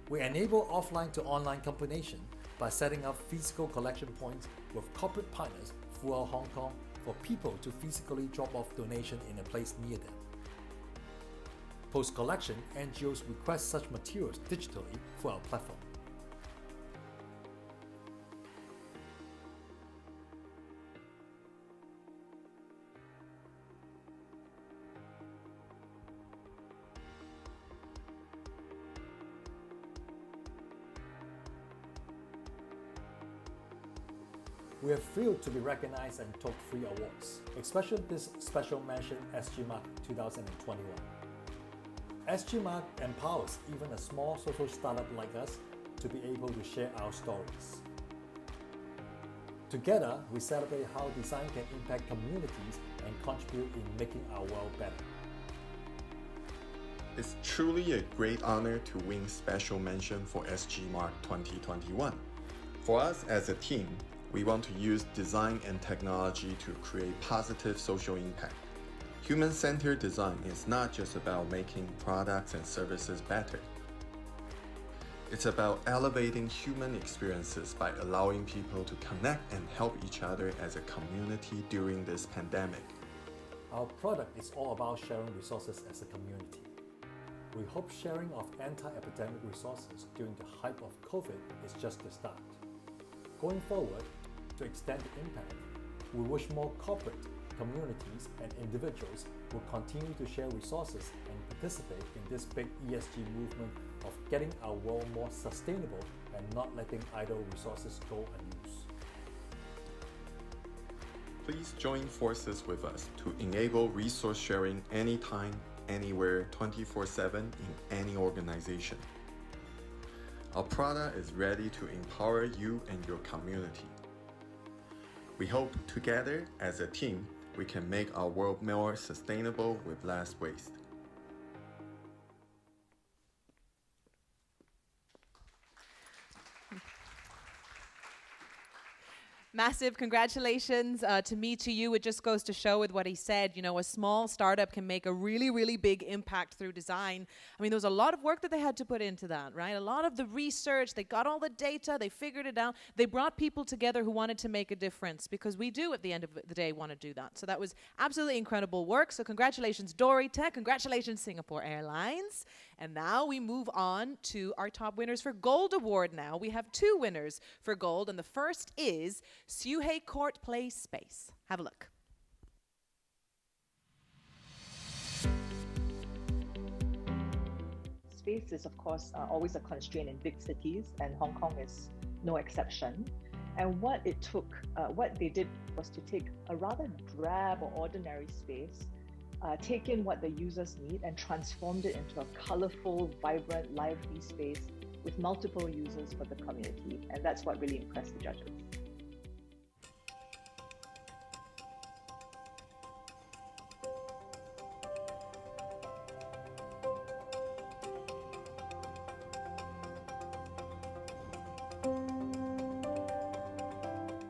[SPEAKER 17] We enable offline to online combination by setting up physical collection points with corporate partners throughout Hong Kong for people to physically drop off donation in a place near them. Post-collection, NGOs request such materials digitally through our platform. We are thrilled to be recognized and took 3 awards, especially this special mention SG Mark 2021. SG Mark empowers even a small social startup like us to be able to share our stories. Together, we celebrate how design can impact communities and contribute in making our world better.
[SPEAKER 18] It's truly a great honor to win special mention for SG Mark 2021. For us as a team, we want to use design and technology to create positive social impact. Human-centered design is not just about making products and services better. It's about elevating human experiences by allowing people to connect and help each other as a community during this pandemic.
[SPEAKER 17] Our product is all about sharing resources as a community. We hope sharing of anti-epidemic resources during the height of COVID is just the start. Going forward, to extend the impact, we wish more corporate, communities, and individuals will continue to share resources and participate in this big ESG movement of getting our world more sustainable and not letting idle resources go unused.
[SPEAKER 18] Please join forces with us to enable resource sharing anytime, anywhere, 24/7 in any organization. Our product is ready to empower you and your community. We hope together as a team, we can make our world more sustainable with less waste.
[SPEAKER 1] Massive congratulations to me, to you. It just goes to show with what he said, you know, a small startup can make a really, really big impact through design. I mean, there was a lot of work that they had to put into that, right? A lot of the research, they got all the data, they figured it out. They brought people together who wanted to make a difference, because we do at the end of the day want to do that. So that was absolutely incredible work. So congratulations, Dory Tech. Congratulations, Singapore Airlines. And now we move on to our top winners for Gold Award now. We have 2 winners for Gold, and the first is Siu-Hei Court Play Space. Have a look.
[SPEAKER 12] Space is, of course, always a constraint in big cities, and Hong Kong is no exception. And what they did was to take a rather drab or ordinary space, take in what the users need, and transformed it into a colorful, vibrant, lively space with multiple users for the community. And that's what really impressed the judges.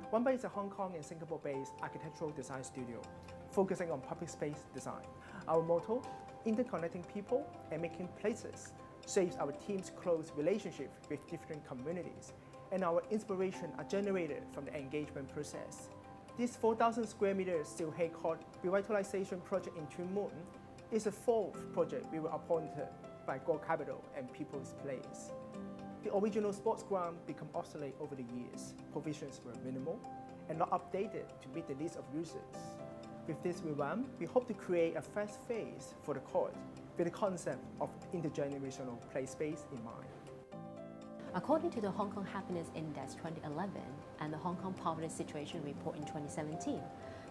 [SPEAKER 19] One is a Hong Kong and Singapore-based architectural design studio, focusing on public space design. Our motto, interconnecting people and making places, shapes our team's close relationship with different communities, and our inspiration are generated from the engagement process. This 4,000 square meters Siu-Hei Court revitalization project in Tuen Mun is the 4th project we were appointed by Gold Capital and People's Place. The original sports ground became obsolete over the years. Provisions were minimal and not updated to meet the needs of users. With this revamp, we hope to create a fresh face for the court with the concept of intergenerational play space in mind.
[SPEAKER 20] According to the Hong Kong Happiness Index 2011 and the Hong Kong Poverty Situation Report in 2017,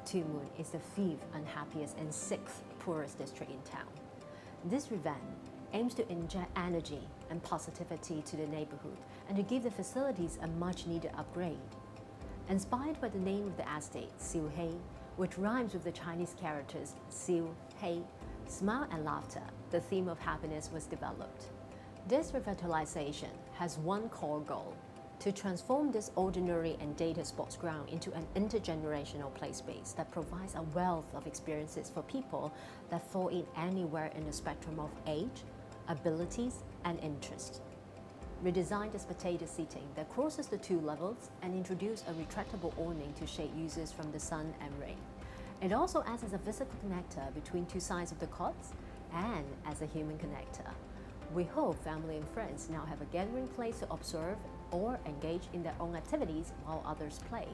[SPEAKER 20] Tuen Mun is the 5th unhappiest and 6th poorest district in town. This revamp aims to inject energy and positivity to the neighborhood and to give the facilities a much-needed upgrade. Inspired by the name of the estate, Siu-Hei, which rhymes with the Chinese characters Siu, Hei, smile and laughter, the theme of happiness was developed. This revitalization has one core goal: to transform this ordinary and dated sports ground into an intergenerational play space that provides a wealth of experiences for people that fall in anywhere in the spectrum of age, abilities, and interest. Redesign the spectator seating that crosses the 2 levels and introduce a retractable awning to shade users from the sun and rain. It also acts as a physical connector between 2 sides of the courts and as a human connector. We hope family and friends now have a gathering place to observe or engage in their own activities while others play.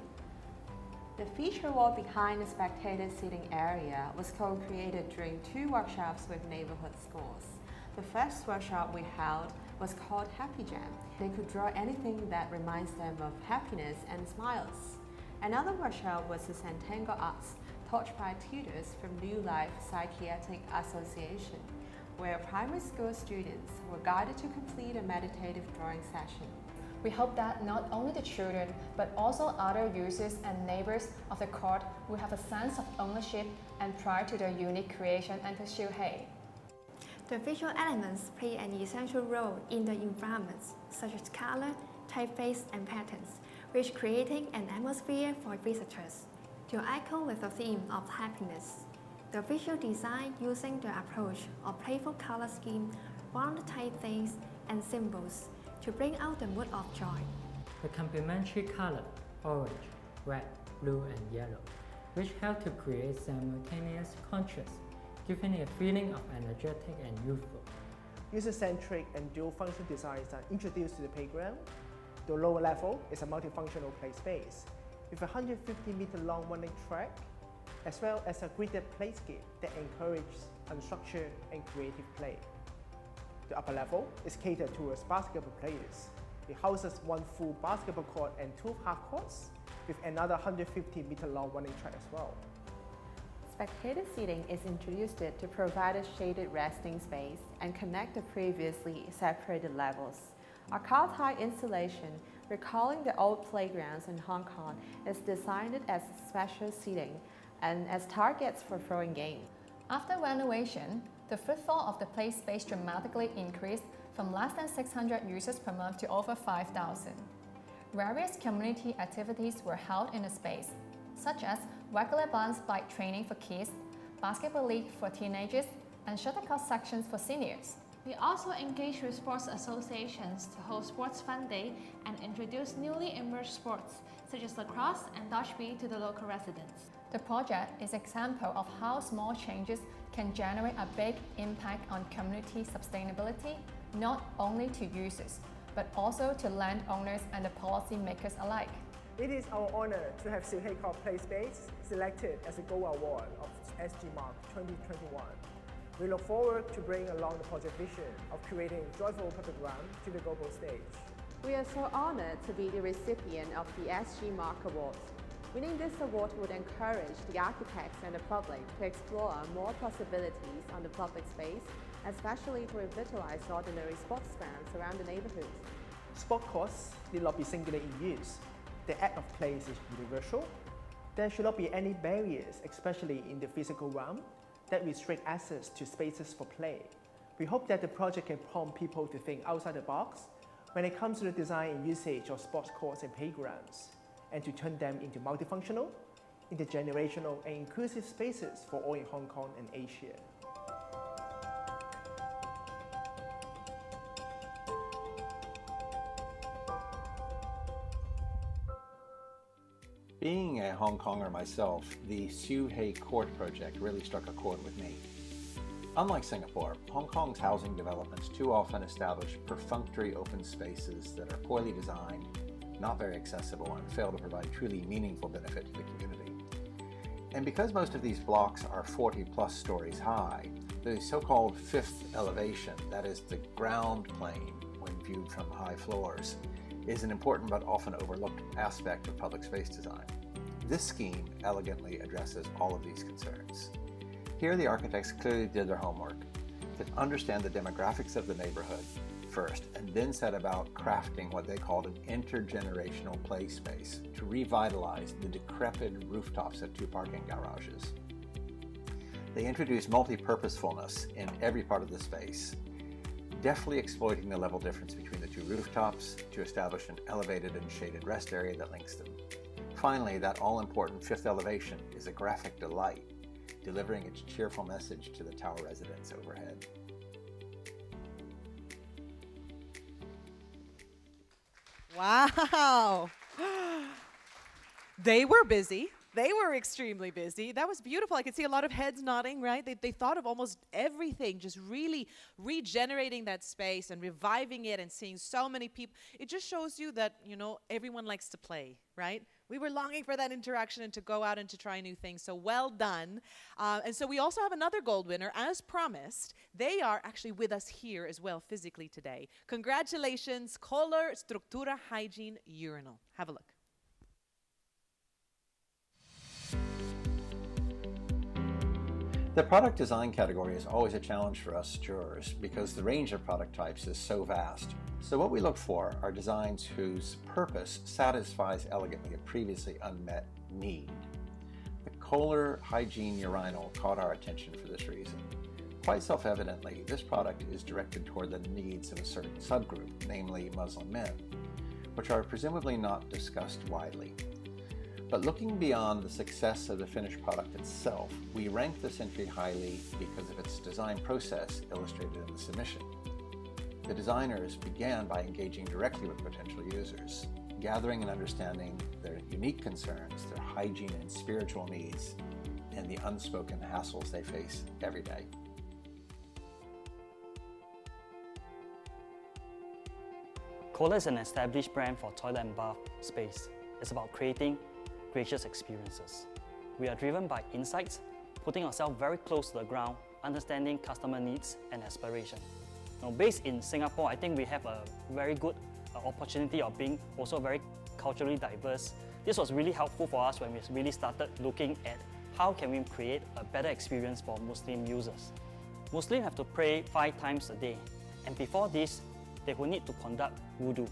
[SPEAKER 21] The feature wall behind the spectator seating area was co-created during 2 workshops with neighborhood schools. The first workshop we held was called Happy Jam. They could draw anything that reminds them of happiness and smiles. Another workshop was the Santango Arts, taught by tutors from New Life Psychiatric Association, where primary school students were guided to complete a meditative drawing session.
[SPEAKER 22] We hope that not only the children, but also other users and neighbors of the court will have a sense of ownership and pride to their unique creation and to Siu-Hei.
[SPEAKER 23] The visual elements play an essential role in the environments, such as color, typeface, and patterns, which creating an atmosphere for visitors. To echo with the theme of happiness, the visual design using the approach of playful color scheme, round typeface, and symbols to bring out the mood of joy.
[SPEAKER 24] The complementary color, orange, red, blue, and yellow, which help to create simultaneous contrast, giving a feeling of energetic and youthful.
[SPEAKER 19] User-centric and dual-function designs are introduced to the playground. The lower level is a multifunctional play space with a 150-meter-long running track, as well as a gridded playscape that encourages unstructured and creative play. The upper level is catered towards basketball players. It houses 1 full basketball court and 2 half courts, with another 150-meter-long running track as well.
[SPEAKER 21] Spectator seating is introduced to provide a shaded resting space and connect the previously separated levels. Our car-tie installation, recalling the old playgrounds in Hong Kong, is designed as special seating and as targets for throwing games.
[SPEAKER 22] After renovation, the footfall of the play space dramatically increased from less than 600 users per month to over 5,000. Various community activities were held in the space, such as regular balance bike training for kids, basketball league for teenagers, and shuttlecock sections for seniors.
[SPEAKER 2] We also engaged with sports associations to host Sports Fun Day and introduce newly emerged sports such as lacrosse and dodgeball to the local residents.
[SPEAKER 22] The project is an example of how small changes can generate a big impact on community sustainability, not only to users, but also to landowners and the policymakers alike.
[SPEAKER 19] It is our honor to have Silhei Court Play Space selected as a Gold Award of SG Mark 2021. We look forward to bringing along the project vision of creating joyful public realm to the global stage.
[SPEAKER 3] We are so honored to be the recipient of the SG Mark Awards. Winning this award would encourage the architects and the public to explore more possibilities on the public space, especially to revitalize ordinary sports grounds around the neighborhood.
[SPEAKER 19] Sport courts need not be singular in use. The act of play is universal. There should not be any barriers, especially in the physical realm, that restrict access to spaces for play. We hope that the project can prompt people to think outside the box when it comes to the design and usage of sports courts and playgrounds, and to turn them into multifunctional, intergenerational, and inclusive spaces for all in Hong Kong and Asia.
[SPEAKER 4] Being a Hong Konger myself, the Silhei Court project really struck a chord with me. Unlike Singapore, Hong Kong's housing developments too often establish perfunctory open spaces that are poorly designed, not very accessible, and fail to provide truly meaningful benefit to the community. And because most of these blocks are 40+ stories high, the so-called fifth elevation, that is the ground plane when viewed from high floors, is an important but often overlooked aspect of public space design. This scheme elegantly addresses all of these concerns. Here the architects clearly did their homework to understand the demographics of the neighborhood first, and then set about crafting what they called an intergenerational play space to revitalize the decrepit rooftops of 2 parking garages. They introduced multi-purposefulness in every part of the space, deftly exploiting the level difference between the 2 rooftops to establish an elevated and shaded rest area that links them. Finally, that all-important fifth elevation is a graphic delight, delivering its cheerful message to the tower residents overhead.
[SPEAKER 1] Wow. They were busy. They were extremely busy. That was beautiful. I could see a lot of heads nodding, right? They thought of almost everything, just really regenerating that space and reviving it and seeing so many people. It just shows you that, you know, everyone likes to play, right? We were longing for that interaction and to go out and to try new things. So well done. And so we also have another gold winner, as promised. They are actually with us here as well physically today. Congratulations, Kohler, Struktura, Hygiene, Urinal. Have a look.
[SPEAKER 4] The product design category is always a challenge for us jurors because the range of product types is so vast. So what we look for are designs whose purpose satisfies elegantly a previously unmet need. The Kohler Hygiene Urinal caught our attention for this reason. Quite self-evidently, this product is directed toward the needs of a certain subgroup, namely Muslim men, which are presumably not discussed widely. But looking beyond the success of the finished product itself, we rank this entry highly because of its design process illustrated in the submission. The designers began by engaging directly with potential users, gathering and understanding their unique concerns, their hygiene and spiritual needs, and the unspoken hassles they face every day.
[SPEAKER 6] Kohler is an established brand for toilet and bath space. It's about creating gracious experiences. We are driven by insights, putting ourselves very close to the ground, understanding customer needs and aspiration. Now, based in Singapore, I think we have a very good opportunity of being also very culturally diverse. This was really helpful for us when we really started looking at how can we create a better experience for Muslim users. Muslims have to pray 5 times a day, and before this, they will need to conduct wudu.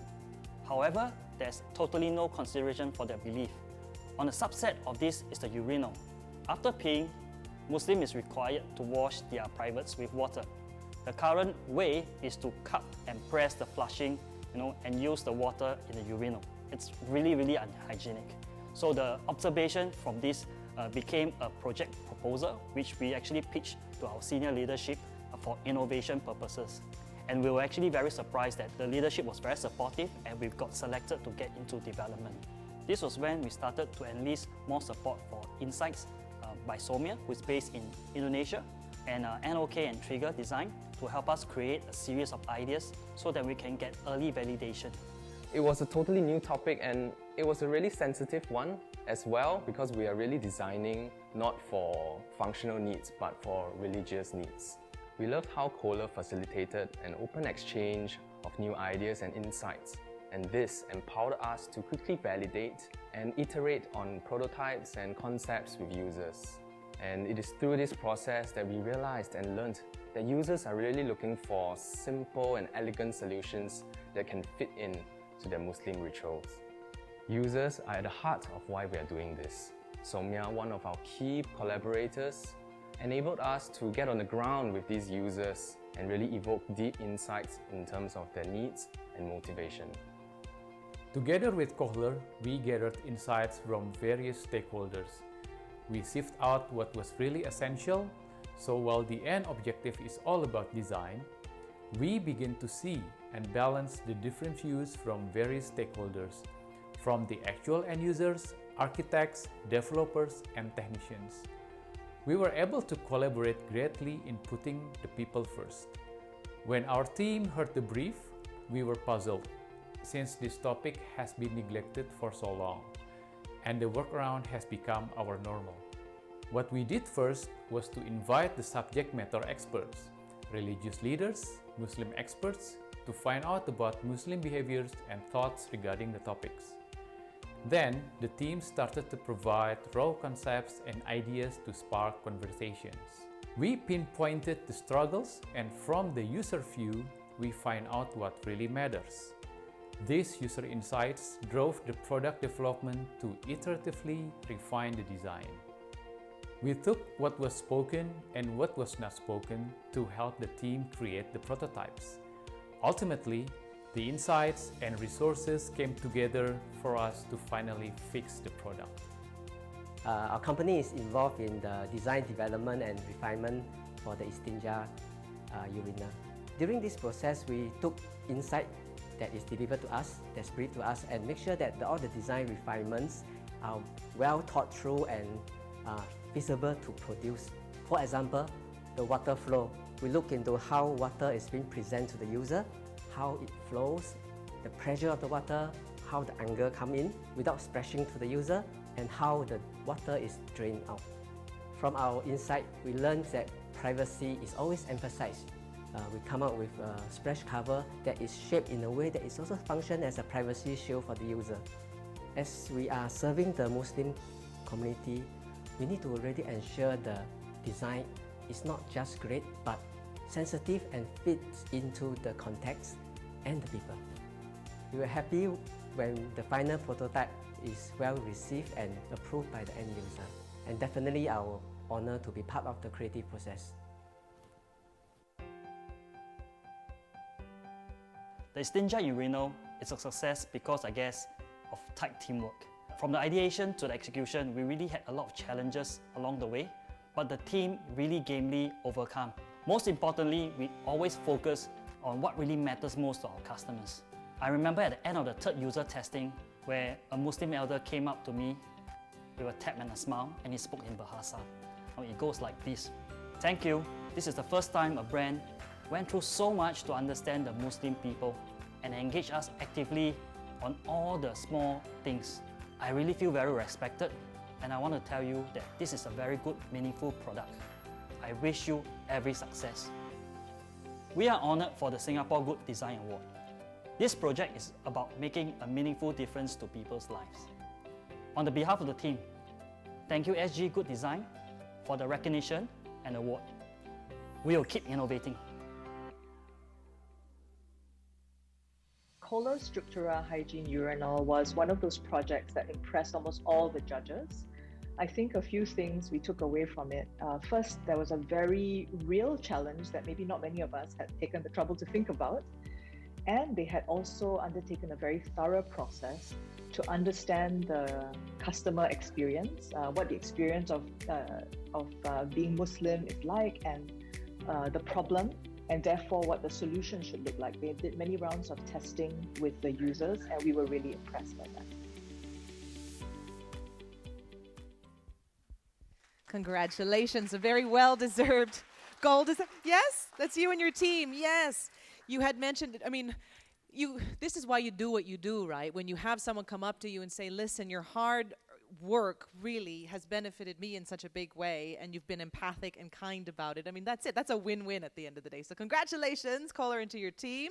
[SPEAKER 6] However, there's totally no consideration for their belief. On a subset of this is the urinal. After peeing, Muslim is required to wash their privates with water. The current way is to cup and press the flushing, and use the water in the urinal. it's really, really unhygienic. So the observation from this became a project proposal, which we actually pitched to our senior leadership for innovation purposes. And we were actually very surprised that the leadership was very supportive and we got selected to get into development. This was when we started to enlist more support for insights by Somia, who is based in Indonesia, and NOK and Trigger Design to help us create a series of ideas so that we can get early validation.
[SPEAKER 7] It was a totally new topic and it was a really sensitive one as well, because we are really designing not for functional needs but for religious needs. We loved how Kohler facilitated an open exchange of new ideas and insights, and this empowered us to quickly validate and iterate on prototypes and concepts with users. And it is through this process that we realized and learned that users are really looking for simple and elegant solutions that can fit in to their Muslim rituals. Users are at the heart of why we are doing this. Somia, one of our key collaborators, enabled us to get on the ground with these users and really evoke deep insights in terms of their needs and motivation.
[SPEAKER 8] Together with Kohler, we gathered insights from various stakeholders. We sift out what was really essential, so while the end objective is all about design, we begin to see and balance the different views from various stakeholders, from the actual end users, architects, developers, and technicians. We were able to collaborate greatly in putting the people first. When our team heard the brief, we were puzzled, since this topic has been neglected for so long, and the workaround has become our normal. What we did first was to invite the subject matter experts, religious leaders, Muslim experts, to find out about Muslim behaviors and thoughts regarding the topics. Then, the team started to provide raw concepts and ideas to spark conversations. We pinpointed the struggles, and from the user view, we find out what really matters. These user insights drove the product development to iteratively refine the design. We took what was spoken and what was not spoken to help the team create the prototypes. Ultimately, the insights and resources came together for us to finally fix the product.
[SPEAKER 9] Our company is involved in the design, development and refinement for the Istinja Urinal. During this process, we took insight that is delivered to us, that's briefed to us, and make sure that all the design refinements are well thought through and feasible to produce. For example, the water flow. We look into how water is being presented to the user, how it flows, the pressure of the water, how the angle comes in without splashing to the user, and how the water is drained out. From our insight, we learned that privacy is always emphasized. We come up with a splash cover that is shaped in a way that is also function as a privacy shield for the user. As we are serving the Muslim community, we need to really ensure the design is not just great, but sensitive and fits into the context and the people. We were happy when the final prototype is well received and approved by the end user, and definitely our honor to be part of the creative process.
[SPEAKER 6] The Istinja Urinal is a success because, I guess, of tight teamwork. From the ideation to the execution, we really had a lot of challenges along the way, but the team really gamely overcome. Most importantly, we always focus on what really matters most to our customers. I remember at the end of the third user testing, where a Muslim elder came up to me with a tap and a smile, and he spoke in Bahasa. It goes like this: "Thank you. This is the first time a brand went through so much to understand the Muslim people and engage us actively on all the small things. I really feel very respected, and I want to tell you that this is a very good, meaningful product. I wish you every success." We are honored for the Singapore Good Design Award. This project is about making a meaningful difference to people's lives. On the behalf of the team, thank you SG Good Design for the recognition and award. We will keep innovating.
[SPEAKER 12] Kohler's Struktura Hygiene Urinal was one of those projects that impressed almost all the judges. I think a few things we took away from it. First, there was a very real challenge that maybe not many of us had taken the trouble to think about. And they had also undertaken a very thorough process to understand the customer experience, what the experience of being Muslim is like, and the problem, and therefore what the solution should look like. They did many rounds of testing with the users, and we were really impressed by that.
[SPEAKER 1] Congratulations, a very well-deserved gold. Yes, that's you and your team. Yes, you had mentioned it. I mean, this is why you do what you do, right? When you have someone come up to you and say, listen, your hard work really has benefited me in such a big way, and you've been empathic and kind about it. I mean, that's it. That's a win-win at the end of the day. So congratulations, Kohler, and to your team.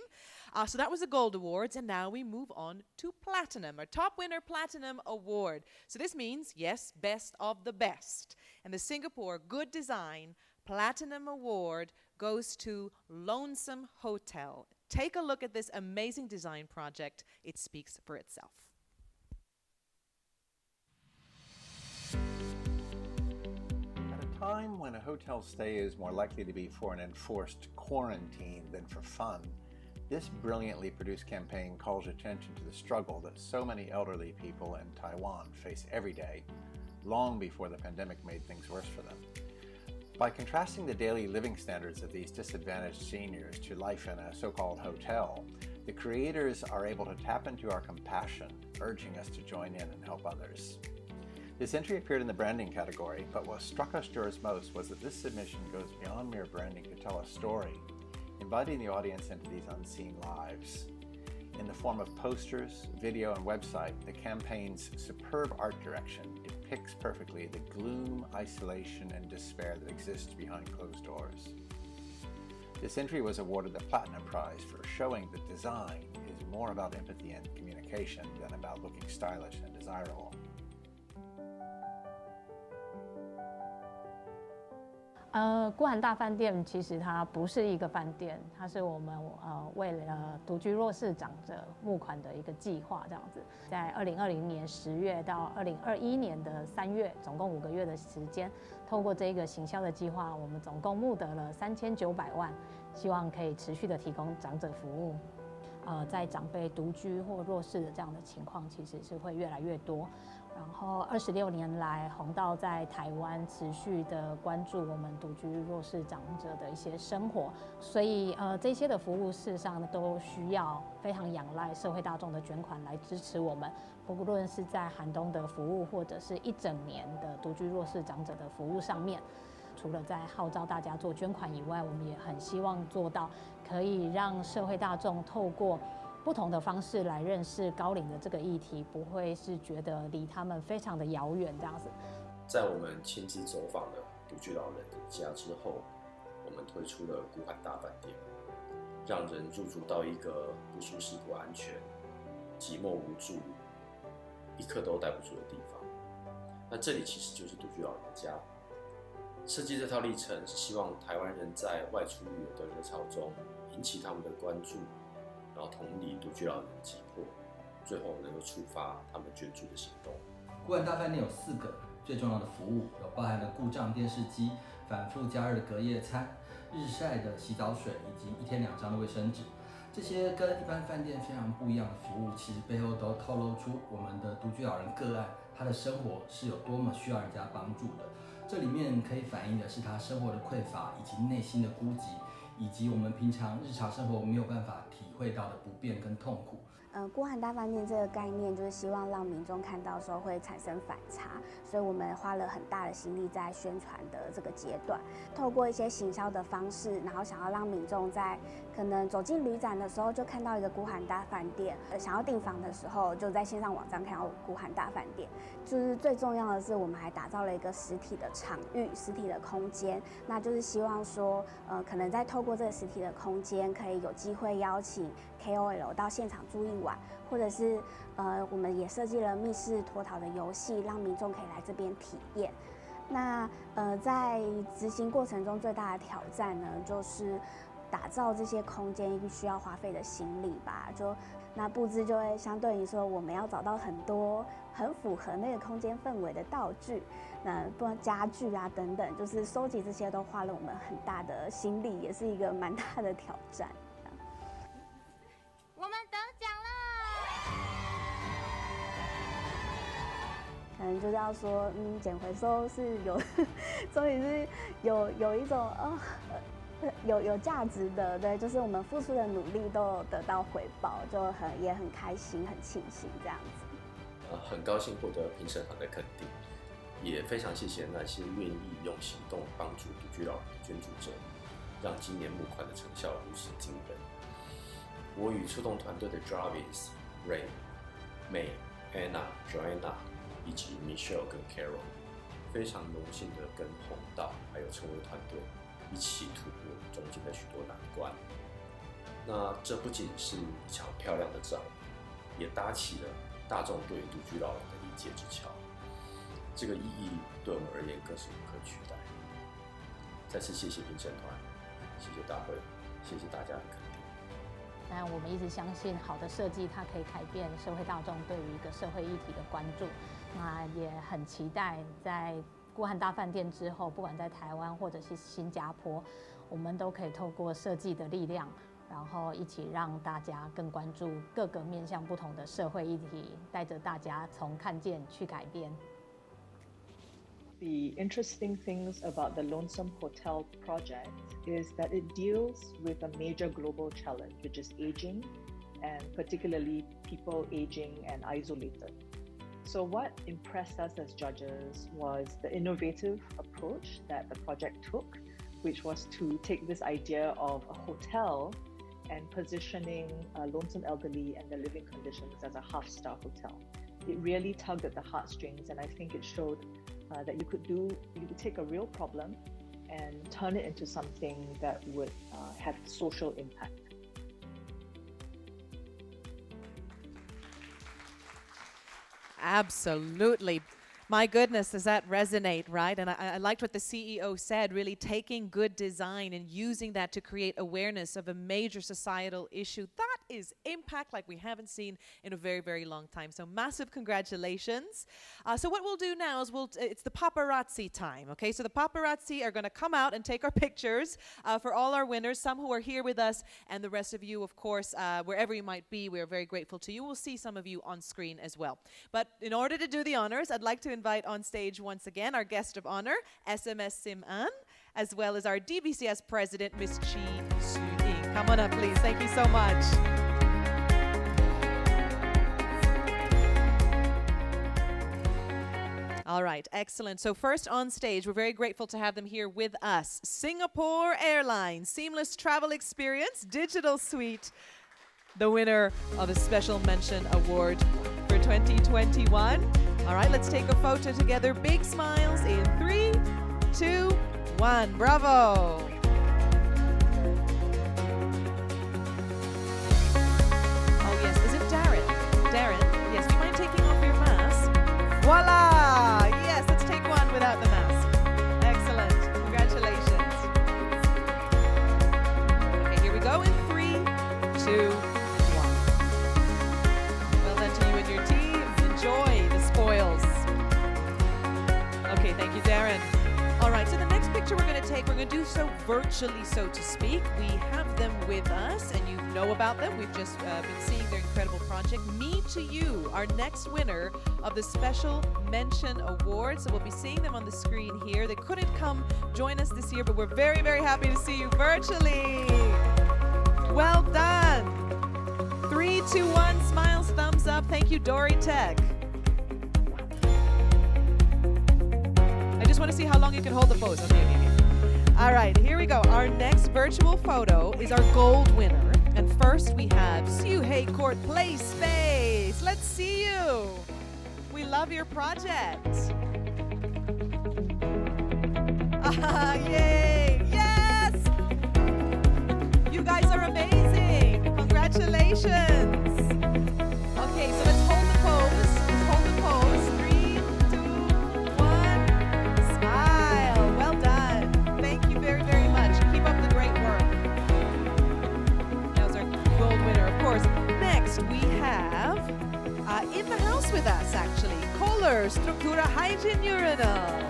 [SPEAKER 1] So that was the Gold Awards, and now we move on to Platinum, our top winner Platinum Award. So this means, yes, best of the best. And the Singapore Good Design Platinum Award goes to Lonesome Hotel. Take a look at this amazing design project. It speaks for itself.
[SPEAKER 4] At a time when a hotel stay is more likely to be for an enforced quarantine than for fun, this brilliantly produced campaign calls attention to the struggle that so many elderly people in Taiwan face every day, long before the pandemic made things worse for them. By contrasting the daily living standards of these disadvantaged seniors to life in a so-called hotel, the creators are able to tap into our compassion, urging us to join in and help others. This entry appeared in the branding category, but what struck us jurors most was that this submission goes beyond mere branding to tell a story, inviting the audience into these unseen lives. In the form of posters, video, and website, the campaign's superb art direction depicts perfectly the gloom, isolation, and despair that exists behind closed doors. This entry was awarded the Platinum Prize for showing that design is more about empathy and communication than about looking stylish and desirable.
[SPEAKER 5] 孤寒大饭店其实它不是一个饭店，它是我们为了独居弱势长者募款的一个计划，这样子。在2020年10月到2021年的3月，总共5个月的时间，透过这个行销的计划，我们总共募得了3900万，希望可以持续的提供长者服务。在长辈独居或弱势的这样的情况，其实是会越来越多。然后26年来，弘道在台湾持续的关注我们独居弱势长者的一些生活，所以这些的服务事实上都需要非常仰赖社会大众的捐款来支持我们，不论是在寒冬的服务，或者是一整年的独居弱势长者的服务上面。除了在号召大家做捐款以外，我们也很希望做到可以让社会大众透过不同的方式来认识高龄的这个议题，不会是觉得离他们非常的遥远这样子。
[SPEAKER 10] 在我们亲自走访了独居老人的家之后，我们推出了孤寒大饭店，让人入住到一个不舒适、不安全、寂寞无助、一刻都待不住的地方。那这里其实就是独居老人的家。设计这套历程是希望台湾人在外出旅游的热潮中引起他们的关注，然后同理独居老人的急迫，最后能够触发他们捐助的行动。
[SPEAKER 11] 孤寒大饭店有4个最重要的服务，有包含了故障电视机、反复加热的隔夜餐、日晒的洗澡水以及1天2张的卫生纸。这些跟一般饭店非常不一样的服务，其实背后都透露出我们的独居老人个案，他的生活是有多么需要人家帮助的。这里面可以反映的是他生活的匮乏，以及内心的孤寂，以及我们平常日常生活没有办法体会到的不便跟痛苦。
[SPEAKER 13] 孤寒大饭店这个概念就是希望让民众看到的时候会产生反差，所以我们花了很大的心力在宣传的这个阶段，透过一些行销的方式，然后想要让民众在可能走进旅展的时候就看到一个孤寒大饭店，想要订房的时候就在线上网站看到孤寒大饭店。就是最重要的是，我们还打造了一个实体的场域、实体的空间，那就是希望说，可能在透过这个实体的空间，可以有机会邀请 KOL 到现场住一晚，或者是我们也设计了密室脱逃的游戏，让民众可以来这边体验。那在执行过程中最大的挑战呢，就是打造这些空间需要花费的心力吧。那布置就会相对于说，我们要找到很多很符合那个空间氛围的道具，不然家具啊等等，就是收集这些都花了我们很大的心力，也是一个蛮大的挑战。能就是要说，捡回收是有，终于是有一种有价值的，对，就是我们付出的努力都有得到回报，就也很开心，很庆幸这样子。
[SPEAKER 10] 很高兴获得评审团的肯定，也非常谢谢那些愿意用行动帮助独居老人的捐助者，让今年募款的成效如此惊人。我与出动团队的 Jarvis、Ray、May、Anna、Joanna 以及 Michelle 跟 Carol， 非常荣幸的跟宏道还有成为团队一起突破中间的许多难关。那这不仅是一场漂亮的仗，也搭起了大众对独居老人的理解之桥。这个意义对我们而言更是无可取代。再次谢谢评审团，谢谢大会，谢谢大家的肯定。
[SPEAKER 5] 那我们一直相信，好的设计它可以改变社会大众对于一个社会议题的关注。那也很期待在孤汉大饭店之后，不管在台湾或者是新加坡，我们都可以透过设计的力量，然后一起让大家更关注各个面向不同的社会议题，带着大家从看见去改变。
[SPEAKER 12] The interesting things about the Lonesome Hotel project is that it deals with a major global challenge, which is aging, and particularly people aging and isolated. So what impressed us as judges was the innovative approach that the project took, which was to take this idea of a hotel and positioning lonesome elderly and their living conditions as a half-star hotel. It really tugged at the heartstrings, and I think it showed that you could take a real problem and turn it into something that would have social impact.
[SPEAKER 1] Absolutely. My goodness, does that resonate, right? And I liked what the CEO said, really taking good design and using that to create awareness of a major societal issue. That is impact like we haven't seen in a very, very long time. So massive congratulations. So what we'll do now is it's the paparazzi time, okay? So the paparazzi are going to come out and take our pictures for all our winners, some who are here with us, and the rest of you, of course, wherever you might be, we're very grateful to you. We'll see some of you on screen as well. But in order to do the honors, I'd like to invite on stage once again our guest of honor, SMS Sim An, as well as our DBCS president, Miss Chi Su Ying. Come on up, please. Thank you so much. All right, excellent. So first on stage, we're very grateful to have them here with us. Singapore Airlines, Seamless Travel Experience, Digital Suite, the winner of a Special Mention Award for 2021. All right, let's take a photo together. Big smiles in 3, 2, 1. Bravo. Oh, yes. Is it Darren? Darren, yes. Do you mind taking off your mask? Voila. Yes, let's take one without the mask. Excellent. Congratulations. Okay, here we go in 3, 2, 1. Well done to you and your team. Enjoy the spoils. Okay, thank you, Darren. All right, so the next picture we're going to take, we're going to do so virtually, so to speak. We have them with us, and you know about them. We've just been seeing their incredible project. Me to You, our next winner of the Special Mention Award. So we'll be seeing them on the screen here. They couldn't come join us this year, but we're very, very happy to see you virtually. Well done. 3, 2, 1, smiles, thumbs up. Thank you, Dory Tech. I just want to see how long you can hold the pose. Okay. All right, here we go. Our next virtual photo is our gold winner. And first we have Suhei Court Play Space. Let's see you. We love your project. Yay. Yes. You guys are amazing. Congratulations. Okay, so let's hold the pose. Let's hold the pose. 3, 2, 1. Smile. Well done. Thank you very, very much. Keep up the great work. That was our gold winner, of course. Next, we have in the house with us, actually, Kohler, Struktura, Hygiene, Urinal.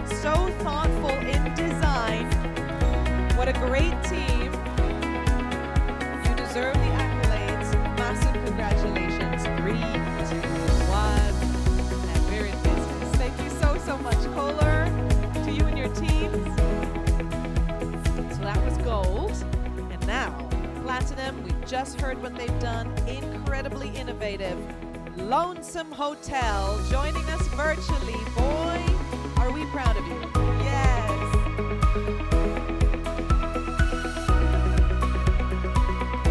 [SPEAKER 1] So thoughtful in design. What a great team. You deserve the accolades. Massive congratulations. 3, 2, 1. And very heard what they've done. Incredibly innovative. Lonesome Hotel joining us virtually. Boy, are we proud of you. Yes.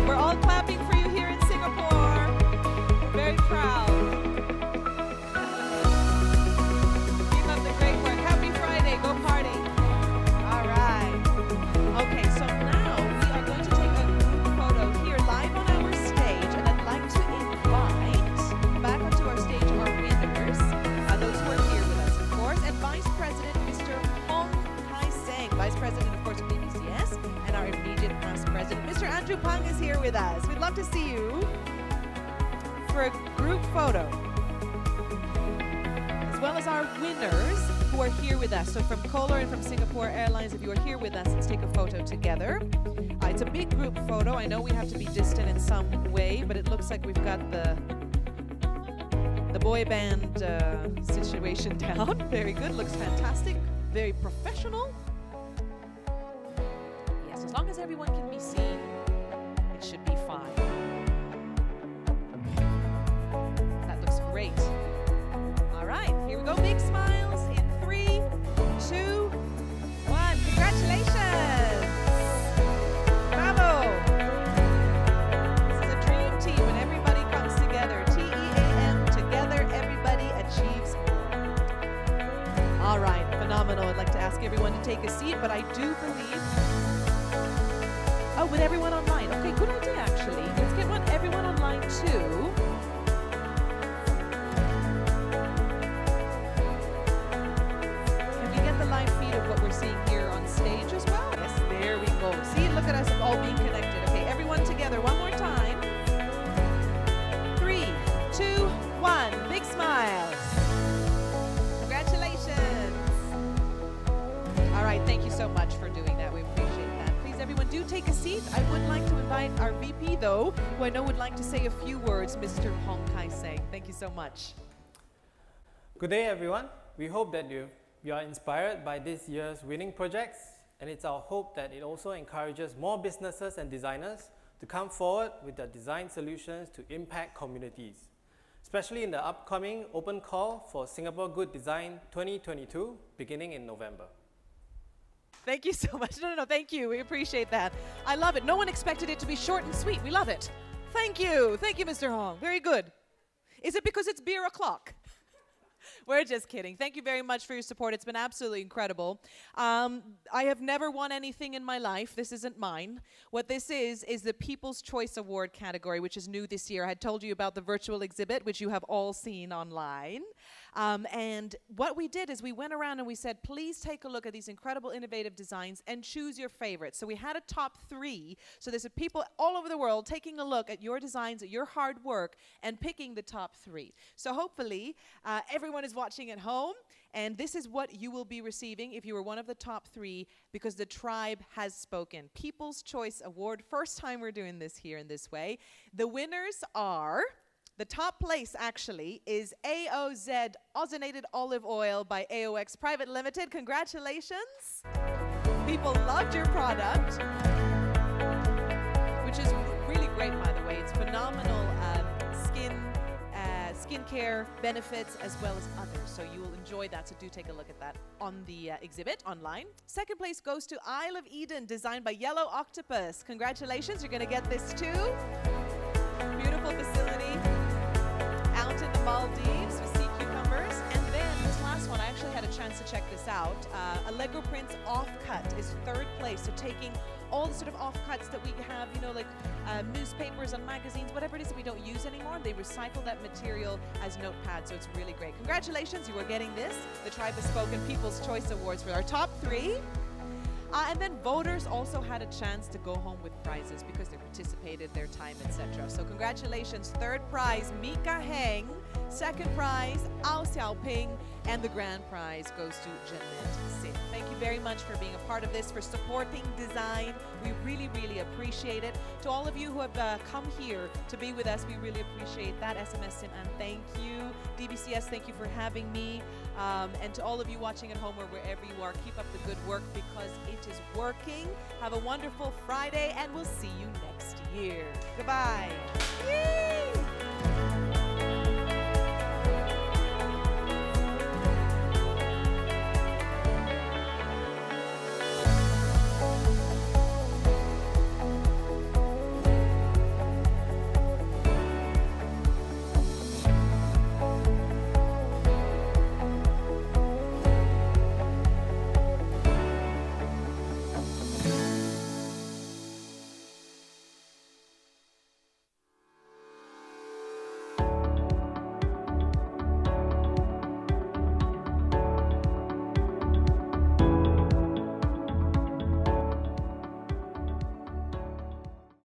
[SPEAKER 1] We're all clapping for you here in Singapore. Very proud. Keep up the great work. Happy Friday. Go party. All right. Okay, so now we are going to take a group photo here live on our stage, and I'd like to invite back onto our stage our winners, those who are here with us, of course, and Vice President Mr. Hong Kai-seng, Vice President, of course, of DBCS, and our immediate past president, Mr. Andrew Pang, is here with us. We'd love to see you for a group photo, as well as our winners who are here with us. So from Kohler and from Singapore Airlines, if you are here with us, let's take a photo together. It's a big group photo. I know we have to be distant in some way, but it looks like we've got the boy band situation down. Very good. Looks fantastic. Very professional. Yes, as long as everyone can be seen, it should be fine. That looks great. All right, here we go. Big smiles in 3, 2, 1. Congratulations. Bravo. This is a dream team when everybody comes together. TEAM, together everybody achieves more. All right, phenomenal. I'd like to ask everyone to take a seat, but I do believe... Oh, with everyone online. Okay, good idea, actually. Let's get everyone online, too. Can we get the live feed of what we're seeing here on stage as well? Yes, there we go. See, look at us all being connected. Okay, everyone together. One more time. 3, 2, 1. Big smiles. Congratulations. All right, thank you so much for doing that. We appreciate that. Please, everyone, do take a seat. I would like to invite our VP, though, who I know would like to say a few words, Mr. Hong Kai-seng. Thank you so much.
[SPEAKER 14] Good day, everyone. We hope that you are inspired by this year's winning projects, and it's our hope that it also encourages more businesses and designers to come forward with their design solutions to impact communities, especially in the upcoming open call for Singapore Good Design 2022, beginning in November.
[SPEAKER 1] Thank you so much. No, thank you. We appreciate that. I love it. No one expected it to be short and sweet. We love it. Thank you. Thank you, Mr. Hong. Very good. Is it because it's beer o'clock? We're just kidding. Thank you very much for your support. It's been absolutely incredible. I have never won anything in my life. This isn't mine. What this is the People's Choice Award category, which is new this year. I had told you about the virtual exhibit, which you have all seen online. And what we did is we went around and we said, please take a look at these incredible innovative designs and choose your favorites. So we had a top 3. So there's people all over the world taking a look at your designs, at your hard work, and picking the top 3. So hopefully everyone is watching at home, and this is what you will be receiving if you were one of the top 3, because the tribe has spoken. People's Choice Award. First time we're doing this here in this way. The winners are... The top place, actually, is AOZ, Ozonated Olive Oil by AOX Private Limited. Congratulations. People loved your product, which is really great, by the way. It's phenomenal skincare benefits as well as others. So you will enjoy that. So do take a look at that on the exhibit online. Second place goes to Isle of Eden, designed by Yellow Octopus. Congratulations. You're going to get this too. Beautiful facility out in the Maldives with sea cucumbers. And then this last one, I actually had a chance to check this out. Allegro Prints Offcut is 3rd place. So taking all the sort of offcuts that we have, you know, like newspapers and magazines, whatever it is that we don't use anymore, they recycle that material as notepads. So it's really great. Congratulations, you are getting this. The Tribe has Spoken People's Choice Awards for our top 3. And then voters also had a chance to go home with prizes because they participated, their time, etc. So congratulations. 3rd prize, Mika Heng, Second prize, Ao Xiaoping. And the grand prize goes to Janneth. Thank you very much for being a part of this, for supporting design. We really, really appreciate it. To all of you who have come here to be with us, we really appreciate that. SMS Sim and thank you. DBCS, thank you for having me. And to all of you watching at home or wherever you are, keep up the good work because it is working. Have a wonderful Friday and we'll see you next year. Goodbye. Yay!